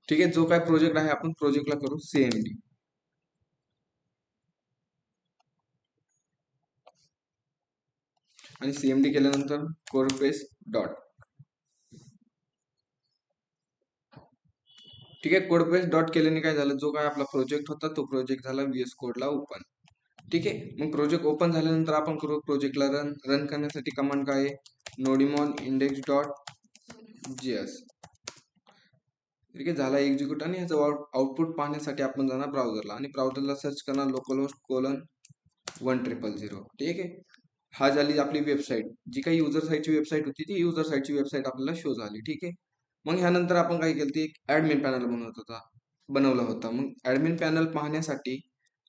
ठीक आहे, जो काय प्रोजेक्ट आहे आपण प्रोजेक्टला करू CMD. आणि CMD केल्यानंतर कोडपेस डॉट. ठीक आहे, कोडपेस डॉट केल्याने काय झालं, जो काय आपला प्रोजेक्ट होता तो प्रोजेक्ट झाला VS कोडला ओपन. ठीक आहे, मग प्रोजेक्ट ओपन झाल्यानंतर आपण करू प्रोजेक्टला रन. रन करण्यासाठी कमांड काय आहे, नोडिमॉन इंडेक्स डॉट JS. ठीक आहे, झाला एक्झिक्यूट. आणि ह्याचं आउटपुट पाहण्यासाठी आपण जाणार ब्राउझरला आणि ब्राउझरला सर्च करणार localhost:100. ठीक आहे, हा झाली आपली वेबसाईट. जी काही युजर साईटची वेबसाईट होती ती युजर साईटची वेबसाईट आपल्याला शो झाली. ठीक आहे, मग ह्यानंतर आपण काय केलं, एक ऍडमिन पॅनल बनवला होता. मग ऍडमिन पॅनल पाहण्यासाठी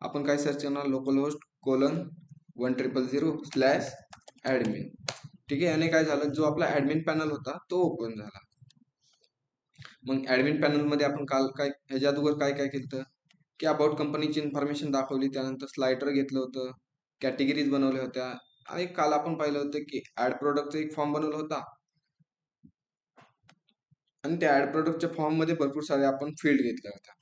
आपण काय सर्च करणार, localhost:100/admin. ठीक आहे, याने काय झालं, जो आपला ऍडमिन पॅनल होता तो ओपन झाला. मग ऍडमिन पॅनल मध्ये आपण काल काय ह्याच्या अगोदर काय काय केलं की अबाउट कंपनीची इन्फॉर्मेशन दाखवली, त्यानंतर स्लायडर घेतलं होतं, कॅटेगरीज बनवल्या होत्या. आणि काल आपण पाहिलं होतं की ऍड प्रोडक्टचा एक फॉर्म बनवला होता. आणि त्या ऍड प्रोडक्टच्या फॉर्म मध्ये भरपूर सारे आपण फील्ड घेतल्या होत्या,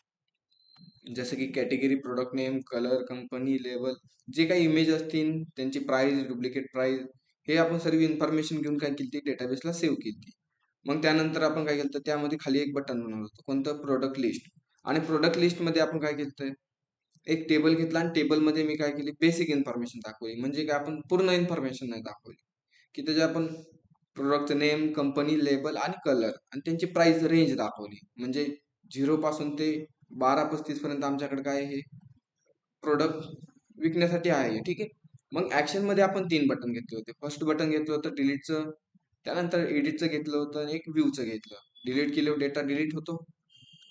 जसं की category, product name, colour, company, level, जे काही इमेज असतील त्यांची प्राइस, डुप्लिकेट प्राइस, हे आपण सर्व इन्फॉर्मेशन घेऊन काय केली, डेटाबेसला सेव्ह केली. मग त्यानंतर आपण काय केलं, त्यामध्ये खाली एक बटन बनवलं होतं, कोणतं, प्रोडक्ट लिस्ट. आणि प्रोडक्ट लिस्ट मध्ये आपण काय केलं, एक टेबल घेतला आणि टेबलमध्ये मी काय केली, बेसिक इन्फॉर्मेशन दाखवली. म्हणजे काय, आपण पूर्ण इन्फॉर्मेशन नाही दाखवली, की त्याच्या आपण प्रोडक्टचं नेम, कंपनी, लेबल आणि कलर आणि त्यांची प्राइस रेंज दाखवली. म्हणजे 0 पासून ते 12-35 पर्यंत आमच्याकडे काय हे प्रोडक्ट विकण्यासाठी आहे. ठीक आहे, मग ऍक्शन मध्ये आपण 3 बटन घेतले होते. फर्स्ट बटन घेतलं होतं डिलीटचं, त्यानंतर एडिटचं घेतलं होतं आणि एक व्ह्यूचं घेतलं. डिलीट केल्यावर डेटा डिलीट होतो,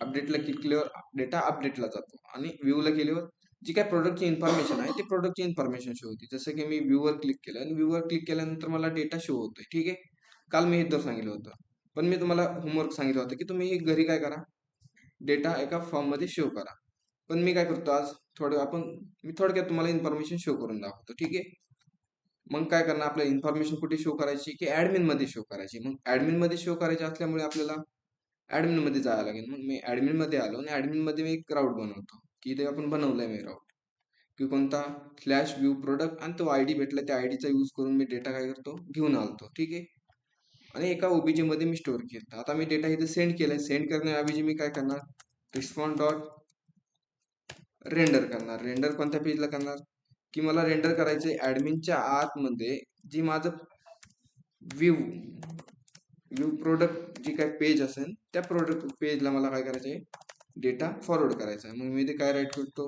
अपडेटला क्लिक केल्यावर डेटा अपडेटला जातो, आणि व्ह्यूला केल्यावर जी काय प्रोडक्टची इन्फॉर्मेशन आहे ती प्रोडक्टची इन्फॉर्मेशन शो होती. जसं की मी व्ह्यूवर क्लिक केलं आणि व्ह्यूवर क्लिक केल्यानंतर मला डेटा शो होतोय. ठीक आहे, काल मी हे सांगितलं होतं, पण मी तुम्हाला होमवर्क सांगितलं होतं की तुम्ही घरी काय करा, डेटा एका फॉर्म मध्ये शो करा. पण मी काय करतो आज मी थोडक्यात तुम्हाला इन्फॉर्मेशन शो करून दाखवतो. ठीक आहे, मग काय करणार, आपल्याला इन्फॉर्मेशन कुठे शो करायची, की ऍडमिन मध्ये शो करायची. मग ऍडमिन मध्ये शो करायची असल्यामुळे आपल्याला ऍडमिन मध्ये जायला लागेल. मग मी ऍडमिन मध्ये आलो आणि ऍडमिन मध्ये मी एक राऊट बनवतो, की इथे आपण बनवलाय मी राऊट, की कोणता, /व्यू प्रोडक्ट, आणि तो आयडी भेटला, त्या आयडीचा यूज करून मी डेटा काय करतो, घेऊन आलतो. ठीक आहे, आणि एका ओबीजी मध्ये मी स्टोअर केला. आता मी डेटा इथे सेंड केलाय. सेंड करण्याऐवजी मी काय करणार, रिस्पॉन्ड डॉट रेंडर करणार. रेंडर कोणत्या पेजला करणार, की मला रेंडर करायचंय ऍडमिनच्या आतमध्ये जी माझं व्यू प्रोडक्ट जी काय पेज असेल त्या प्रोडक्ट पेजला मला काय करायचं आहे, डेटा फॉरवर्ड करायचा आहे. मग मी ते काय राईट करतो,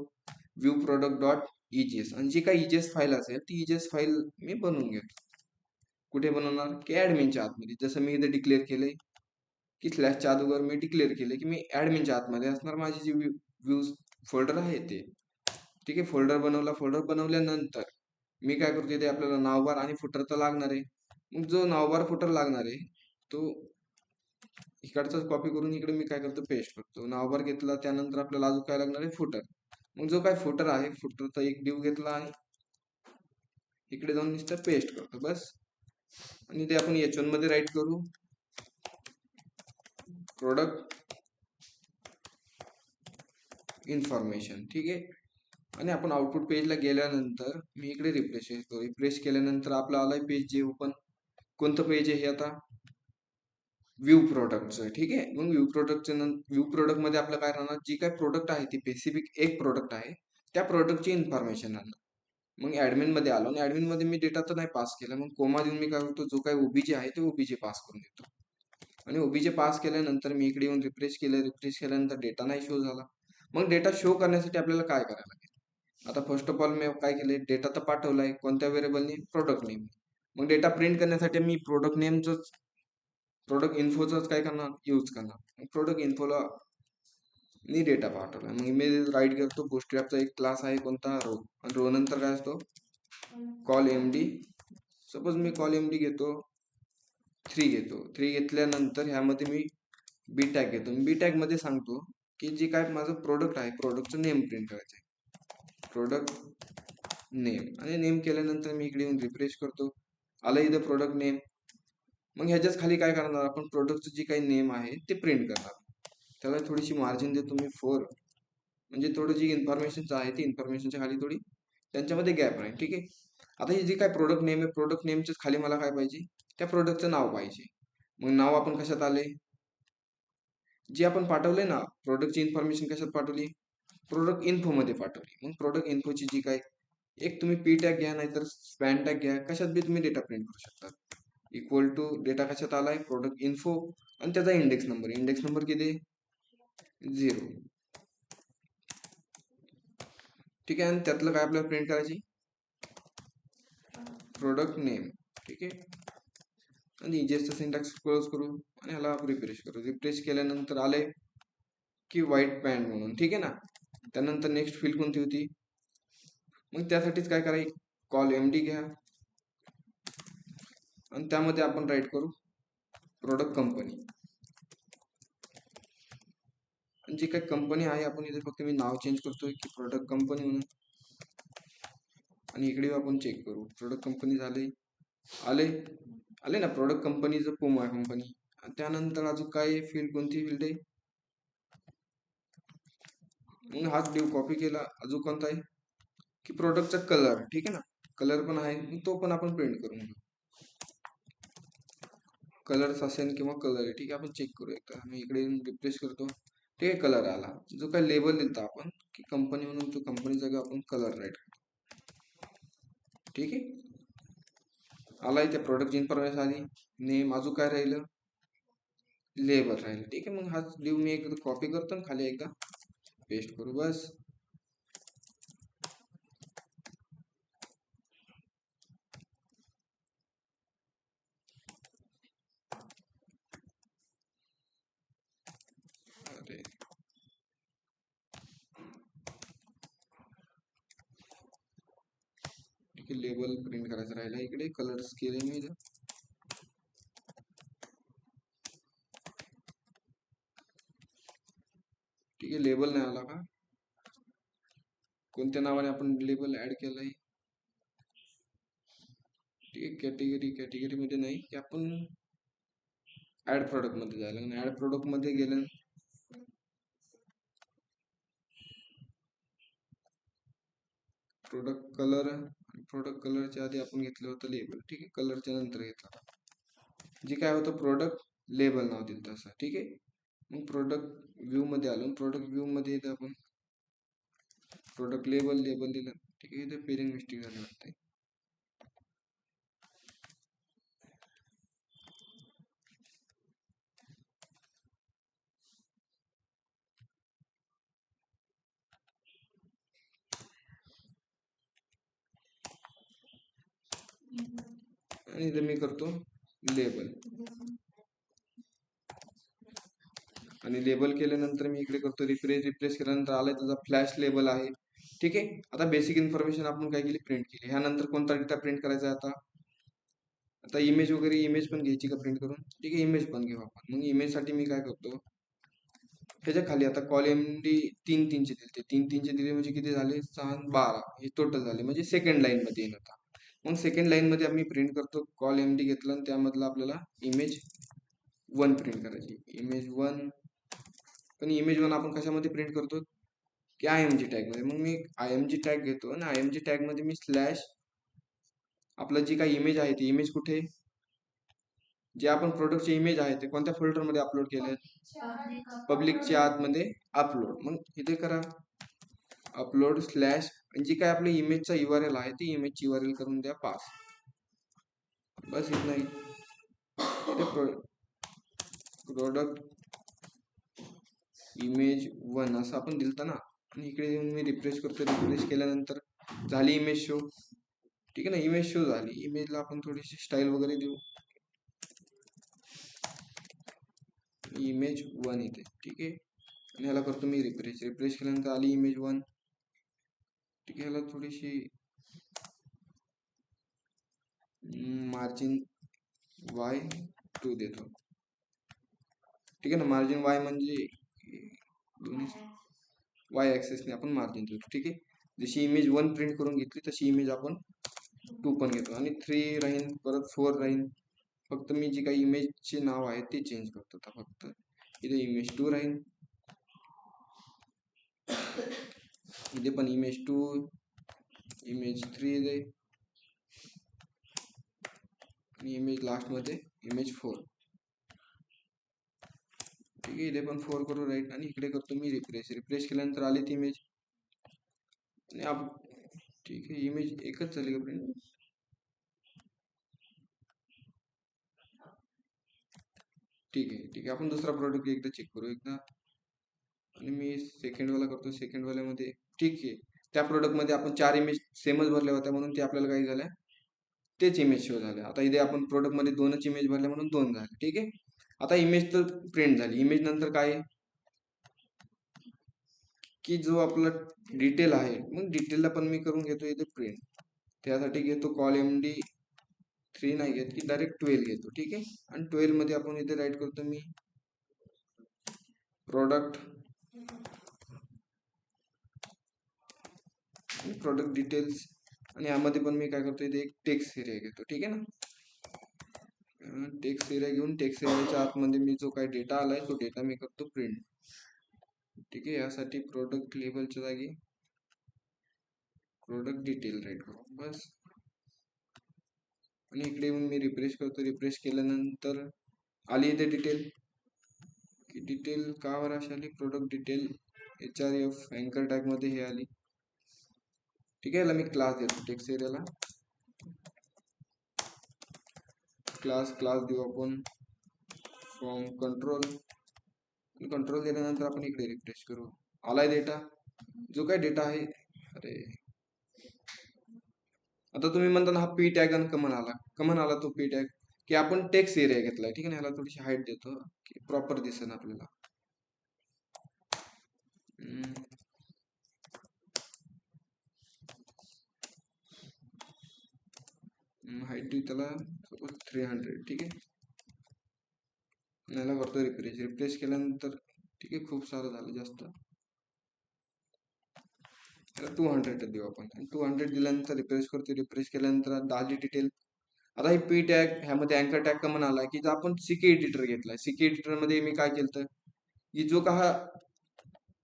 व्यू प्रोडक्ट डॉट EJS, आणि जी काही EJS फाईल असेल ती EJS फाईल मी बनवून घेतो. कुठे बनवणार, की ऍडमिनच्या आतमध्ये. जसं मी इथे डिक्लेअर केलंय की स्लॅशच्या अगोदर मी डिक्लेअर केले की मी ऍडमिनच्या आतमध्ये असणार माझी जी व्ह्यूज फोल्डर आहे ते. ठीक आहे, फोल्डर बनवला. फोल्डर बनवल्यानंतर मी काय करतो, इथे आपल्याला नावबार आणि फुटर तर लागणार आहे. मग जो नावबार फुटर लागणार आहे तो इकडचा कॉपी करून इकडे मी काय करतो, पेस्ट करतो. नावबार घेतला, त्यानंतर आपल्याला अजून काय लागणार आहे, फुटर. मग जो काय फुटर आहे, फुटरचा एक डिव घेतला आणि इकडे जाऊन नुसतं पेस्ट करतो बस. आणि ते आपण H1 मध्ये राईट करू, प्रोडक्ट इन्फॉर्मेशन. ठीक आहे, आणि आपण आउटपुट पेजला गेल्यानंतर मी इकडे रिफ्रेश करतो. रिफ्रेश केल्यानंतर आपलं आलाय पेज जे ओपन. कोणतं पेज आहे हे आता, व्यू प्रोडक्टचं. ठीक आहे, मग व्यू प्रोडक्ट मध्ये आपलं काय राहणार, जी काय प्रोडक्ट आहे ती स्पेसिफिक एक प्रोडक्ट आहे, त्या प्रोडक्टची इन्फॉर्मेशन राहणार. मग ऍडमिन मध्ये आलो आणि ऍडमिन मध्ये मी डेटा तर नाही पास केला. मग कोमा देऊन मी काय करतो, जो काही ओबीजे आहे ते ओबीजे पास करून देतो. आणि ओबीजे पास केल्यानंतर मी इकडे येऊन रिफ्रेश केलं. रिफ्रेश केल्यानंतर डेटा नाही शो झाला. मग डेटा शो करण्यासाठी आपल्याला काय करायला लागेल, आता फर्स्ट ऑफ ऑल मी काय केले, डेटा तर पाठवलाय कोणत्या व्हेरिएबलने, प्रोडक्ट नेम. मग डेटा प्रिंट करण्यासाठी मी प्रोडक्ट नेमच, प्रोडक्ट इन्फोच काय करणार, यूज करणार. प्रोडक्ट इन्फोला मी डेटा पाठवला. मग मी राईट करतो, बुटस्ट्रॅपचा एक क्लास आहे कोणता, रो. आणि रो नंतर काय असतो, कॉल MD. सपोज मी कॉल MD घेतो, 3 घेतो. 3 घेतल्यानंतर ह्यामध्ये मी बी टॅग घेतो. बी टॅग मध्ये सांगतो की जे काय माझं प्रोडक्ट आहे, प्रोडक्टचं नेम प्रिंट करायचं आहे, प्रोडक्ट नेम. आणि नेम केल्यानंतर मी इकडे येऊन रिफ्रेश करतो, आलं इथं प्रोडक्ट नेम. मग ह्याच्याच खाली काय करणार, आपण प्रोडक्टचं जे काही नेम आहे ते प्रिंट करणार. त्याला थोडीशी मार्जिन देतो मी 4, म्हणजे थोडं जी इन्फॉर्मेशन आहे ती इन्फॉर्मेशनच्या खाली थोडी त्यांच्यामध्ये गॅप राहील. ठीक आहे. आता ही जी काय प्रोडक्ट नेम आहे, प्रोडक्ट नेमच्याच खाली मला काय पाहिजे, त्या प्रोडक्टचं नाव पाहिजे. मग नाव आपण कशात आले, जे आपण पाठवले ना, प्रोडक्टची इन्फॉर्मेशन कशात पाठवली, प्रोडक्ट इन्फो मध्ये पाठवली. मग प्रोडक्ट इन्फोची जी काय, एक तुम्ही पी टॅग घ्या नाहीतर स्पॅन टॅग घ्या, कशात बी तुम्ही डेटा प्रिंट करू शकता. इक्वल टू डेटा कशात आलाय, प्रोडक्ट इन्फो, आणि त्याचा इंडेक्स नंबर किती, 0. ठीक आहे. आणि त्यातलं काय आपल्याला प्रिंट करायची, प्रोडक्ट नेम. ठीक आहे. आणि इजेसचा सिंटॅक्स क्लोज करू आणि ह्याला रिफ्रेश करू. रिफ्रेश केल्यानंतर आले की व्हाईट पॅन्ट म्हणून. ठीक आहे ना. त्यानंतर नेक्स्ट फील्ड कोणती होती, मग त्यासाठीच काय करायचं, कॉल एमडी घ्या आणि त्यामध्ये आपण राईट करू प्रोडक्ट कंपनी. जी काही कंपनी आहे, आपण इथे फक्त मी नाव चेंज करतोय की प्रोडक्ट कंपनी म्हणून, आणि इकडे आपण चेक करू प्रोडक्ट कंपनी झाले, आले आले ना, प्रोडक्ट कंपनीचं पुमा कंपनी. त्यानंतर अजून काय फील्ड, कोणती फील्ड आहे, मग हाच डिव कॉपी केला. अजून कोणता आहे की प्रोडक्टचा कलर. ठीक आहे ना, कलर पण आहे, तो पण आपण प्रिंट करून घेऊ. कलर्स असेल किंवा कलर आहे. ठीक आहे. आपण चेक करू एकदा, मी इकडे रिप्लेस करतो. ठीक आहे. कलर आला. जो काय लेबल दिलता आपण की कंपनी म्हणून, तो कंपनी जागा आपण कलर राईट करतो. ठीक आहे. आलाय, त्या प्रोडक्टची इन्फॉर्मेशन आली, नेम, अजून काय राहिलं, लेबल राहिलं. ठीक आहे. मग हा लिव मी एकदा कॉपी करतो आणि खाली एकदा पेस्ट करू, बस. अरे ठीक आहे. लेबल प्रिंट करायचं राहिला, इकडे कलर्स केले मी इथं. ठीक आहे. लेबल नाही आला का, कोणत्या नावाने आपण लेबल ऍड केलंय, ठीक आहे. कॅटेगरी मध्ये नाही, की आपण ऍड प्रोडक्ट मध्ये जायला, आणि ऍड प्रोडक्ट मध्ये गेलं, प्रोडक्ट कलर, प्रोडक्ट कलरच्या आधी आपण घेतलं होतं लेबल. ठीक आहे. कलरच्या नंतर घेतला, जे काय होतं प्रोडक्ट लेबल नाव दिलं तसं. ठीक आहे. मग प्रोडक्ट व्ह्यू मध्ये आलो, प्रोडक्ट व्ह्यू मध्ये इथं आपण प्रोडक्ट लेबल दिलं. ठीक आहे. इथे पेरिंग मिस्टेक झाली वाटते. आणि इथे मी करतो लेबल, आणि लेबल केल्यानंतर मी इकडे करतो रिप्लेस केल्यानंतर आलाय त्याचा फ्लॅश लेबल आहे. ठीक आहे. आता बेसिक इन्फॉर्मेशन आपण काय केली, प्रिंट केली. ह्यानंतर कोणता डेटा प्रिंट करायचा आहे, आता इमेज वगैरे, इमेज पण घ्यायची का प्रिंट करून. ठीक आहे. इमेज पण घेऊ आपण. मग इमेज साठी मी काय करतो, ह्याच्या खाली आता कॉलम डी 3-3 चे दिले, 3-3 चे दिले म्हणजे किती झाले, 6-12 हे टोटल झाले, म्हणजे सेकंड लाईन मध्ये येईल. आता मग सेकंड लाईन मध्ये आम्ही प्रिंट करतो, कॉल एमडी घेतलं आणि त्यामधलं आपल्याला इमेज 1 प्रिंट करायची, इमेज 1. पण इमेज 1 आपण कशामध्ये प्रिंट करतो, की IMG टॅग मध्ये. मग मी IMG टॅग घेतो आणि IMG टॅग मध्ये मी स्लॅश, आपलं जी काही इमेज आहे ती इमेज कुठे, जे आपण प्रोडक्टचे इमेज आहे ते कोणत्या फोल्डर मध्ये अपलोड केले, पब्लिकच्या आतमध्ये अपलोड. मग इथे करा अपलोड स्लॅश, जी काय आपली इमेजचा URL आहे ती इमेजची URL करून द्या पास, बस. इथं नाही, प्रोडक्ट इमेज 1 असं आपण दिलतं ना. आणि इकडे येऊन मी रिफ्रेश करतो. रिफ्रेश केल्यानंतर झाली इमेज शो. ठीक आहे ना, इमेज शो झाली. इमेजला आपण थोडीशी स्टाईल वगैरे देऊ, इमेज 1 इथे. ठीक आहे. आणि ह्याला करतो मी रिफ्रेश केल्यानंतर आली इमेज 1. ठीक आहे. ह्याला थोडीशी मार्जिन Y2 देतो. ठीक आहे ना, मार्जिन Y म्हणजे Y ऍक्सेसने आपण मार्जिन देतो. ठीक आहे. जशी इमेज 1 प्रिंट करून घेतली तशी इमेज आपण 2 पण घेतो, आणि 3 राहीन, परत 4 राहीन. फक्त मी जी काही इमेजचे नाव आहे ते चेंज करतो. आता फक्त इथे इमेज 2 राहीन, इथे पण इमेज 2, इमेज 3 दे आणि इमेज लास्ट मध्ये इमेज 4. ठीक आहे, इथे पण 4 करू राईट आणि इकडे करतो मी रिफ्रेश केल्यानंतर आली ती इमेज. आणि ठीक आहे, इमेज एकच झाली का प्रिंट? ठीक आहे, आपण दुसरा प्रोडक्ट एकदा चेक करू एकदा. आणि मी सेकंड वाला करतो. सेकंड वाल्यामध्ये ठीक आहे, त्या प्रोडक्ट मध्ये आपण 4 इमेज सेमच भरल्या होत्या म्हणून ते आपल्याला काही झाल्या, तेच इमेज शो झाले. आता इथे आपण प्रोडक्ट मध्ये 2च इमेज भरल्या म्हणून 2 झाले. ठीक आहे, आता इमेज तर प्रिंट झाली. इमेज नंतर काय आहे की जो आपला डिटेल आहे, मग डिटेलला पण मी करून घेतो इथे प्रिंट. त्यासाठी घेतो कॉल MD3 नाही घेत की डायरेक्ट 12 घेतो. ठीक आहे, आणि 12 मध्ये आपण इथे राईट करतो मी प्रोडक्ट डिटेल्स. आणि यामध्ये पण मी काय करतो इथे एक टेक्स्ट एरिया घेतो. ठीक आहे ना, टेक्स्ट एरिया घेऊन टेक्स्ट एरियाच्या आतमध्ये मी जो काही डेटा आलाय तो डेटा मी करतो प्रिंट. ठीक आहे, यासाठी प्रोडक्ट लेबलच्या जागी प्रोडक्ट डिटेल राईट करू बस. आणि इकडे येऊन मी रिफ्रेश करतो. रिफ्रेश केल्यानंतर आली इथे डिटेल. की डिटेल का वर अशी आली? प्रोडक्ट डिटेल HRF अँकर टॅग मध्ये हे आली. ठीक आहे, याला मी क्लास देतो. टेक्स्ट एरियाला क्लास देऊ आपण फ्रॉम कंट्रोल. कंट्रोल दिल्यानंतर आपण इकडे रिफ्रेश करू. आलाय डेटा, जो काय डेटा आहे. अरे आता तुम्ही म्हणता ना हा पी टॅग आणि कमन आला तो पी टॅग की आपण टेक्स्ट एरिया घेतलाय. ठीक आहे ना, याला थोडीशी हाईट देतो की प्रॉपर दिसेल आपल्याला. हाईट देऊ त्याला सपोज 300. ठीक आहे, याला करतो रिफ्रेश केल्यानंतर ठीक आहे, खूप सारं झालं जास्त. 200 देऊ आपण. 200 दिल्यानंतर रिफ्रेश करतो. रिफ्रेश केल्यानंतर दाली डिटेल. आता ही पी टॅग ह्यामध्ये अँकर टॅग कमन आला की जो आपण सीके एडिटर घेतलाय. सीके एडिटर मध्ये मी काय केलं की जो का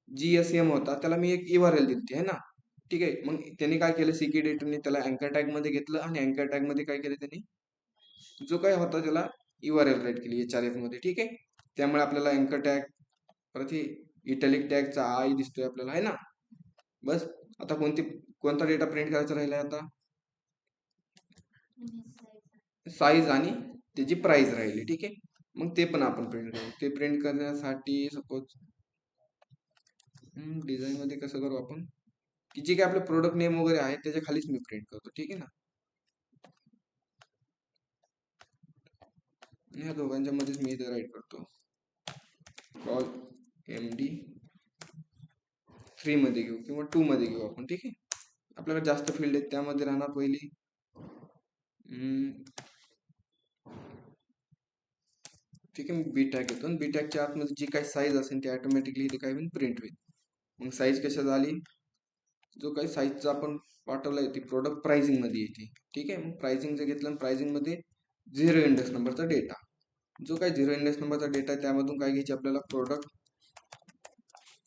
GSM होता त्याला मी एक URL दिली आहे ना. ठीक आहे, मग त्यांनी काय केलं, सीके एडिटरने त्याला अँकर टॅग मध्ये घेतलं आणि अँकर टॅग मध्ये काय केलं त्यांनी, जो काय होता त्याला URL राईट केली HRF मध्ये. ठीक आहे, त्यामुळे आपल्याला अँकर टॅग परत इटॅलिक टॅगचा आई दिसतोय आपल्याला आहे ना. बस आता कोणता डेटा प्रिंट करायचा राहिला आता? साईज आणि त्याची प्राइस राहिली. ठीक आहे, मग ते पण आपण प्रिंट करू. ते प्रिंट करण्यासाठी सपोज डिझाईन मध्ये कसं करू आपण की जे काही आपले प्रोडक्ट नेम वगैरे आहे त्याच्या खालीच मी प्रिंट करतो. ठीक आहे ना, आणि ह्या दोघांच्या मध्येच मी इथे राईट करतो कॉल MD3 मध्ये घेऊ किंवा 2 मध्ये घेऊ आपण. ठीक आहे, आपल्याला जास्त फील्ड आहेत त्यामध्ये राहणार पहिली. ठीक आहे, मी बी टॅग घेतो आणि बी टॅगच्या आतमध्ये जी काही साईज असेल ती ऑटोमॅटिकली इथे काय होईल, प्रिंट होईल. मग साईज कशा झाली, जो काही साईजचा आपण पाठवलाय ती प्रोडक्ट प्राइसिंग मध्ये येते. ठीक आहे, मग प्राइसिंग जर घेतलं, प्राइसिंग मध्ये 0 इंडेक्स नंबरचा डेटा, जो काही 0 इंडेक्स नंबरचा डेटा आहे त्यामधून काय घ्यायचे आपल्याला, प्रोडक्ट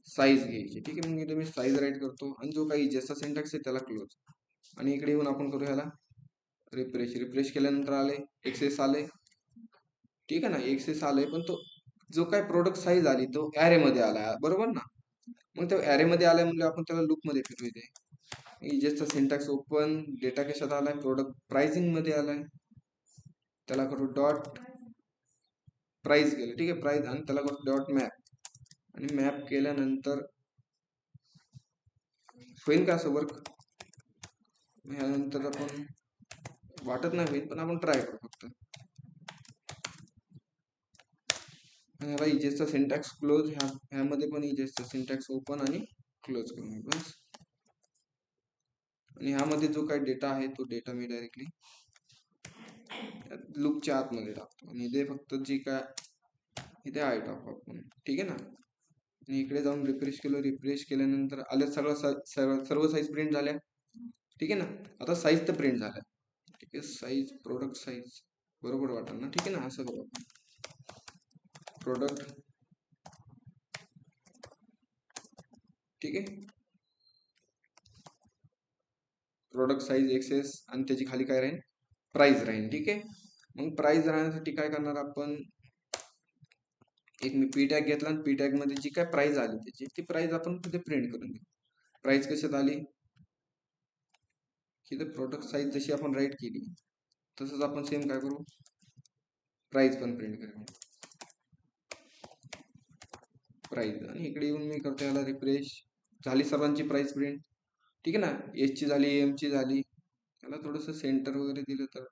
साईज घ्यायची. ठीक आहे, मग इथे मी साईज राईट करतो आणि जो काही ज्याचा सिंटॅक्स आहे त्याला क्लोज. आणि इकडे येऊन आपण करू ह्याला रिफ्रेश केल्यानंतर आले एक्सेस आले. ठीक आहे ना, एक्सेस आले, पण तो जो काय प्रोडक्ट साईज आली तो ऍरे मध्ये आला, बरोबर ना. मग तो ऍरे मध्ये आलाय म्हणजे आपण त्याला लूप मध्ये फिरवू दे. ज्याचा सिंटॅक्स ओपन, डेटा कशात आलाय, प्रोडक्ट प्राइसिंग मध्ये आलाय, त्याला करू डॉट प्राइस केलं. ठीक आहे, प्राइस, आणि त्याला करू डॉट मॅप. आणि मॅप केल्यानंतर होईल का असं वर्क? ह्यानंतर आपण वाटत नाही होईल, पण आपण ट्राय करू फक्त. ह्याला इजेसचा सिंटॅक्स क्लोज, ह्यामध्ये पण इजेसचा सिंटॅक्स ओपन आणि क्लोज करून बस. आणि ह्यामध्ये जो काही डेटा आहे तो डेटा मी डायरेक्टली लूपच्या आतमध्ये टाकतो आणि इथे फक्त जी काय इथे आहे टाकू आपण. ठीक आहे ना, आणि इकडे जाऊन रिफ्रेश केलं. रिफ्रेश केल्यानंतर आल्या सर्व साईज प्रिंट झाल्या. ठीक आहे ना, आता साईज तर प्रिंट झाल्या. ठीक आहे, साईज प्रोडक्ट साईज बरोबर वाटेल ना. ठीक आहे ना, असं करू आपण. प्रोडक्ट ठीक आहे, प्रोडक्ट साईज एक्सेस आणि त्याची खाली काय राहील, प्राइस राहील. ठीक आहे. मग प्राइस राहण्यासाठी काय करणार आपण, एक मी पी टॅग घेतला आणि पी टॅग मध्ये जी काय प्राइस आली त्याची ती प्राइस आपण तिथे प्रिंट करून घेऊ. प्राइस कशात आली, की प्रोडक्ट साईज जशी आपण राईट केली तसंच आपण सेम काय करू, प्राइस पण प्रिंट करू. प्राइस आणि इकडे येऊन मी करतो याला रिफ्रेश, झाली सर्वांची प्राइस प्रिंट. ठीक आहे ना, एस ची झाली, एम ची झाली. त्याला थोडंसं सेंटर वगैरे दिलं तर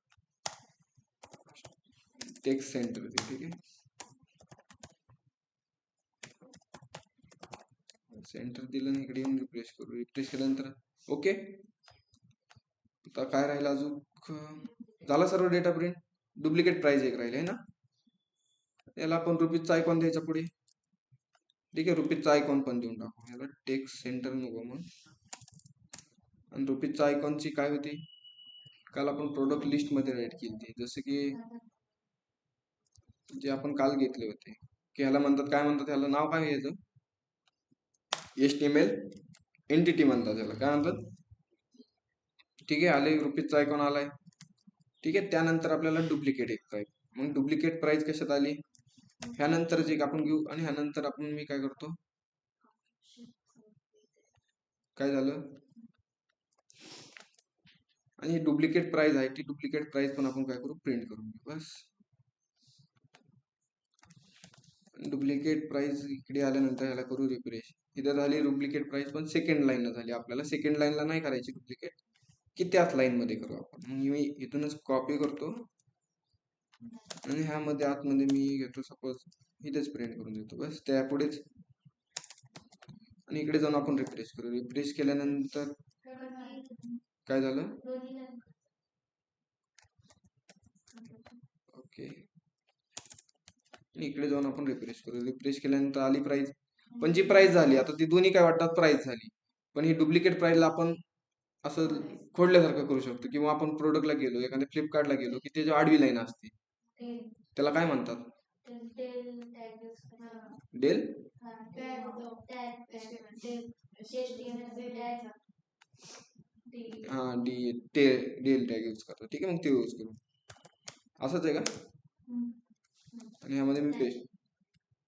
टेक्स्ट सेंटर दे. ठीक आहे, सेंटर दिलं आणि इकडे येऊन रिफ्रेश करू. रिफ्रेश केल्यानंतर ओके. आता काय राहिलं अजून, झाला सर्व डेटा प्रिंट. डुप्लिकेट प्राइस एक राहिले आहे ना, याला आपण रुपीजचा आयकॉन द्यायचा पुढे. ठीक आहे, रुपीजचा आयकॉन पण देऊन टाकू. याला टेक्स्ट सेंटर नको मग. आणि रुपीजचा आयकॉनची काय होती, काल आपण प्रोडक्ट लिस्ट मध्ये राईट केली होती, जसं की जे आपण काल घेतले होते, की ह्याला म्हणतात काय म्हणतात, ह्याला नाव काय यायचं, HTML एंटिटी म्हणतात त्याला, काय म्हणतात. ठीक आहे, आले रुपीजचा आयकॉन आलाय. ठीक आहे, त्यानंतर आपल्याला डुप्लिकेट एक प्राइस. मग डुप्लिकेट प्राइस कशात आली, ह्यानंतर जे आपण घेऊ आणि ह्यानंतर आपण मी काय करतो, काय झालं, आणि डुप्लिकेट प्राइस आहे ती डुप्लिकेट प्राइस पण आपण काय करू, प्रिंट करून घेऊ. बस डुप्लिकेट प्राइस इकडे आल्यानंतर ह्याला करू रिफ्रेश. इथं झाली डुप्लिकेट प्राइस, पण सेकंड लाईनला झाली. आपल्याला सेकंड लाईनला नाही करायची डुप्लिकेट, की त्याच लाईन मध्ये करू आपण. मग मी इथूनच कॉपी करतो आणि ह्यामध्ये आतमध्ये मी घेतो, सपोज इथेच प्रिंट करून देतो. बस त्यापुढेच, आणि इकडे जाऊन आपण रिफ्रेश करू. रिफ्रेश केल्यानंतर काय झालं, ओके. इकडे जाऊन आपण रिफ्रेश करू. रिफ्रेश केल्यानंतर आली प्राइस, पण जी प्राइस झाली आता ती दोन्ही काय वाटतात, प्राइस झाली. पण ही डुप्लिकेट प्राइसला आपण असं खोडल्यासारखं करू शकतो, किंवा आपण प्रोडक्टला गेलो, एखाद्या फ्लिपकार्टला गेलो, की त्याची आडवी लाईन असते, त्याला काय म्हणतात, डेल. हा डेल टॅग यूज करतो. ठीक आहे, मग ते यूज करू. असंच आहे का, आणि ह्यामध्ये मी पेस्ट,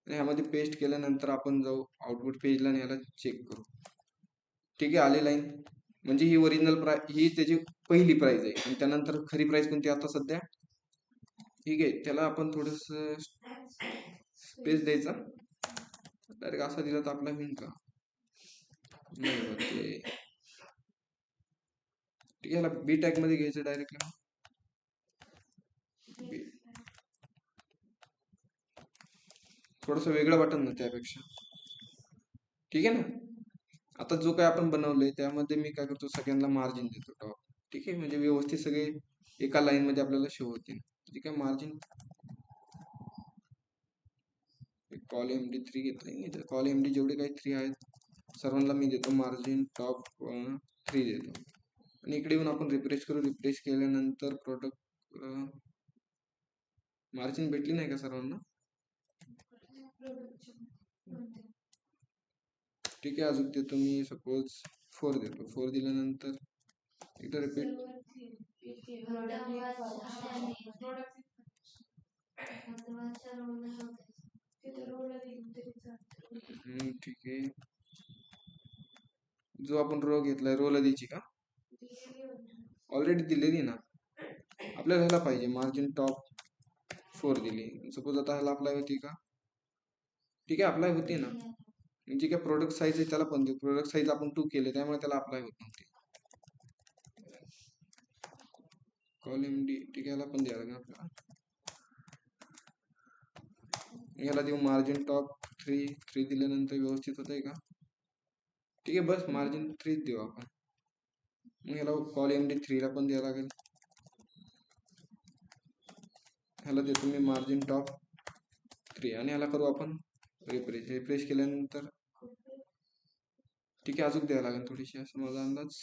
आणि ह्यामध्ये पेस्ट केल्यानंतर आपण जाऊ आउटपुट पेजला आणि ह्याला चेक करू. ठीक आहे, आली लाईन, म्हणजे ही ओरिजिनल प्राइस, ही त्याची पहिली प्राइस आहे. आणि त्यानंतर खरी प्राइस कोणती आता सध्या. ठीक आहे, त्याला आपण थोडस स्पेस द्यायचा. डायरेक्ट असा दिला तर आपला होईल का, नाही होते. ठीक आहे, याला बी टॅग मध्ये घ्यायचं डायरेक्टली. थोडस वेगळं वाटत ना त्यापेक्षा. ठीक आहे ना, आता जो काय आपण बनवलंय त्यामध्ये मी काय करतो, सगळ्यांना मार्जिन देतो टॉप. ठीक आहे, म्हणजे व्यवस्थित सगळे एका लाईन मध्ये आपल्याला शो होतील. ठीक आहे, मार्जिन कॉल MD3 घेतलंय, कॉल MD जेवढे काही 3 आहेत सर्वांना मी देतो मार्जिन टॉप 3 देतो. आणि इकडे येऊन आपण रिफ्रेश करू. रिफ्रेश केल्यानंतर प्रोडक्ट मार्जिन भेटली नाही का सर्वांना. ठीक आहे, अजून देतो मी सपोज 4 देतो. 4 दिल्यानंतर एकदा रिपीट. ठीक आहे, जो आपण रो घेतलाय रोला द्यायची का, ऑलरेडी दिलेली ना आपल्याला. ह्याला पाहिजे मार्जिन टॉप 4 दिली. सपोज आता ह्याला अप्लाय होती का, ठीक आहे अप्लाय होते ना. जी काय प्रोडक्ट साईज आहे त्याला पण देऊ. प्रोडक्ट साईज आपण 2 केले त्यामुळे त्याला अप्लाय होत नव्हती. कॉल MD, ठीक आहे, याला पण द्यायला लागेल आपल्याला. याला देऊ मार्जिन टॉप 3 दिल्यानंतर व्यवस्थित होत आहे का. ठीक आहे, बस मार्जिन 3 देऊ आपण. मग याला कॉल MD3 ला पण द्यायला लागेल. ह्याला देतो मी मार्जिन टॉप 3 आणि ह्याला करू आपण रिफ्रेश. रिफ्रेश केल्यानंतर ठीक आहे, अजून द्यायला लागेल थोडीशी, असं माझा अंदाज,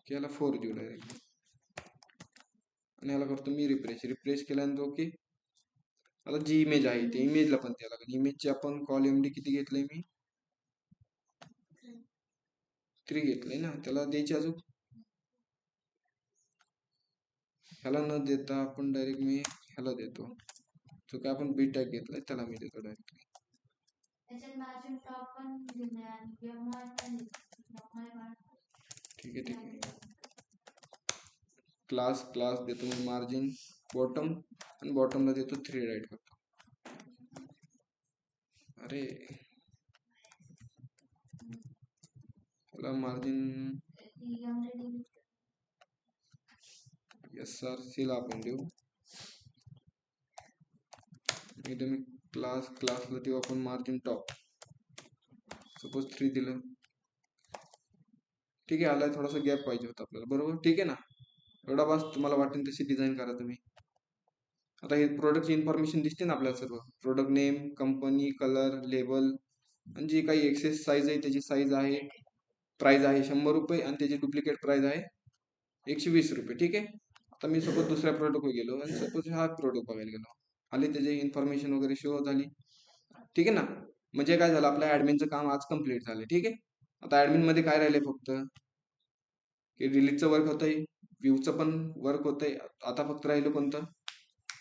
की याला 4 देऊ डायरेक्ट. आणि ह्याला करतो मी रिफ्रेश. रिफ्रेश केल्यानंतर ओके. आता जी इमेज आहे ते इमेजला पण द्यायला लागेल. इमेजचे आपण कॉल MD किती घेतलंय मी, 3 घेतलंय ना, त्याला द्यायची अजून ह्याला न देता आपण डायरेक्ट मी ह्याला देतो, जो काय आपण बी टॅग घेतलाय त्याला मी देतो डायरेक्ट. ठीक आहे ठीक आहे. क्लास देतो मी मार्जिन बॉटम, आणि बॉटमला देतो 3 राईट करतो. अरे ह्याला मार्जिन SRC ला आपण देऊ. इथे मी क्लासला देऊ आपण मार्जिन टॉप, सपोज 3 दिलं. ठीक आहे, आलाय थोडासा गॅप पाहिजे होता आपल्याला, बरोबर. ठीक आहे ना, एवढा बस. तुम्हाला वाटेल तशी डिझाईन करा तुम्ही. आता हे प्रोडक्टची इन्फॉर्मेशन दिसते ना आपल्याला, सर्व product name, company, colour, label, आणि जी काही एक्सेस साईज आहे त्याची साईज आहे, प्राइस आहे 100 रुपये, आणि त्याची डुप्लिकेट प्राइस आहे 120 रुपये. ठीक आहे. आता मी सपोज दुसऱ्या प्रोडक्टवर गेलो आणि सपोज हा प्रोडक्ट बघायला गेलो, आले त्याची इन्फॉर्मेशन वगैरे शो झाली. ठीक आहे ना, म्हणजे काय झालं, आपल्या ऍडमिनचं काम आज कम्प्लीट झालं. ठीक आहे. आता ऍडमिन मध्ये काय राहिलंय, फक्त की रिलीजचं वर्क होतंय, व्ह्यूचं पण वर्क होतंय. आता फक्त राहिलं कोणतं,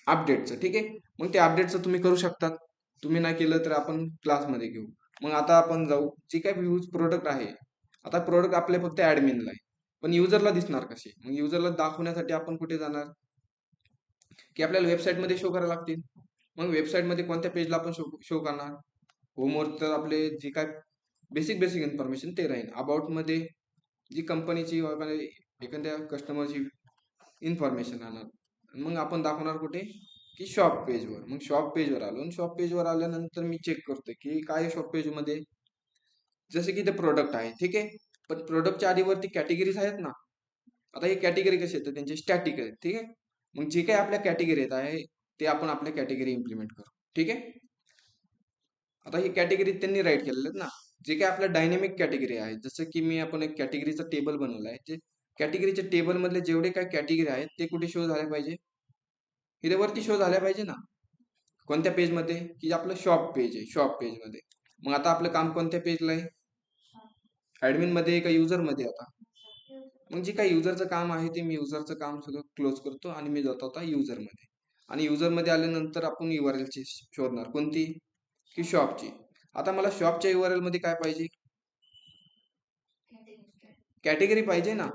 अपडेटचं. ठीक आहे. मग ते अपडेटचं तुम्ही करू शकतात. तुम्ही नाही केलं तर आपण क्लासमध्ये घेऊ. मग आता आपण जाऊ, जे काय व्ह्यूज प्रोडक्ट आहे, आता प्रोडक्ट आपले फक्त ऍडमिनला आहे, पण युजरला दिसणार कसे. मग युजरला दाखवण्यासाठी आपण कुठे जाणार, की आपल्याला वेबसाईटमध्ये शो करायला लागतील. मग वेबसाईटमध्ये कोणत्या पेजला आपण शो करणार, होमवर तर आपले जे काय बेसिक इन्फॉर्मेशन ते राहील. अबाउटमध्ये जी कंपनीची वगैरे एखाद्या कस्टमरची इन्फॉर्मेशन राहणार. मग आपण दाखवणार कुठे, की शॉप पेजवर. मग शॉप पेजवर आलो, आणि शॉप पेजवर आल्यानंतर मी चेक करतोय की काय शॉप पेजमध्ये, जसे की ते प्रोडक्ट आहे. ठीक आहे. पण प्रोडक्टच्या आधीवरती कॅटेगरीज आहेत ना. आता हे कॅटेगरी कसे येतात, त्यांचे स्टॅटिक आहेत. ठीक आहे. मग जे काही आपल्या कॅटेगरी येत आहे ते आपण आपल्या कॅटेगरी इम्प्लिमेंट करू. ठीक आहे. आता ही कॅटेगरी त्यांनी राईट केलेले आहेत ना. जे काही आपल्या डायनेमिक कॅटेगरी आहे, जसं की मी आपण एक कॅटेगरीचा टेबल बनवला आहे, जे कॅटेगरीच्या टेबल मधले जेवढे काही कॅटेगरी आहेत ते कुठे शो झाले पाहिजे, इथे वरती शो झाल्या पाहिजे ना. कोणत्या पेजमध्ये, की आपलं शॉप पेज आहे, शॉप पेजमध्ये. मग आता आपलं काम कोणत्या पेजला आहे, ऍडमिन मध्ये का युजर मध्ये. आता मग जे काही युजरचं काम आहे ते मी युजरचं काम सगळं क्लोज करतो, आणि मी जातो आता युजर मध्ये. आणि युजर मध्ये आल्यानंतर आपण URL ची शोधणार, कोणती, की शॉपची. आता मला शॉपच्या URL मध्ये काय पाहिजे, कॅटेगरी पाहिजे ना.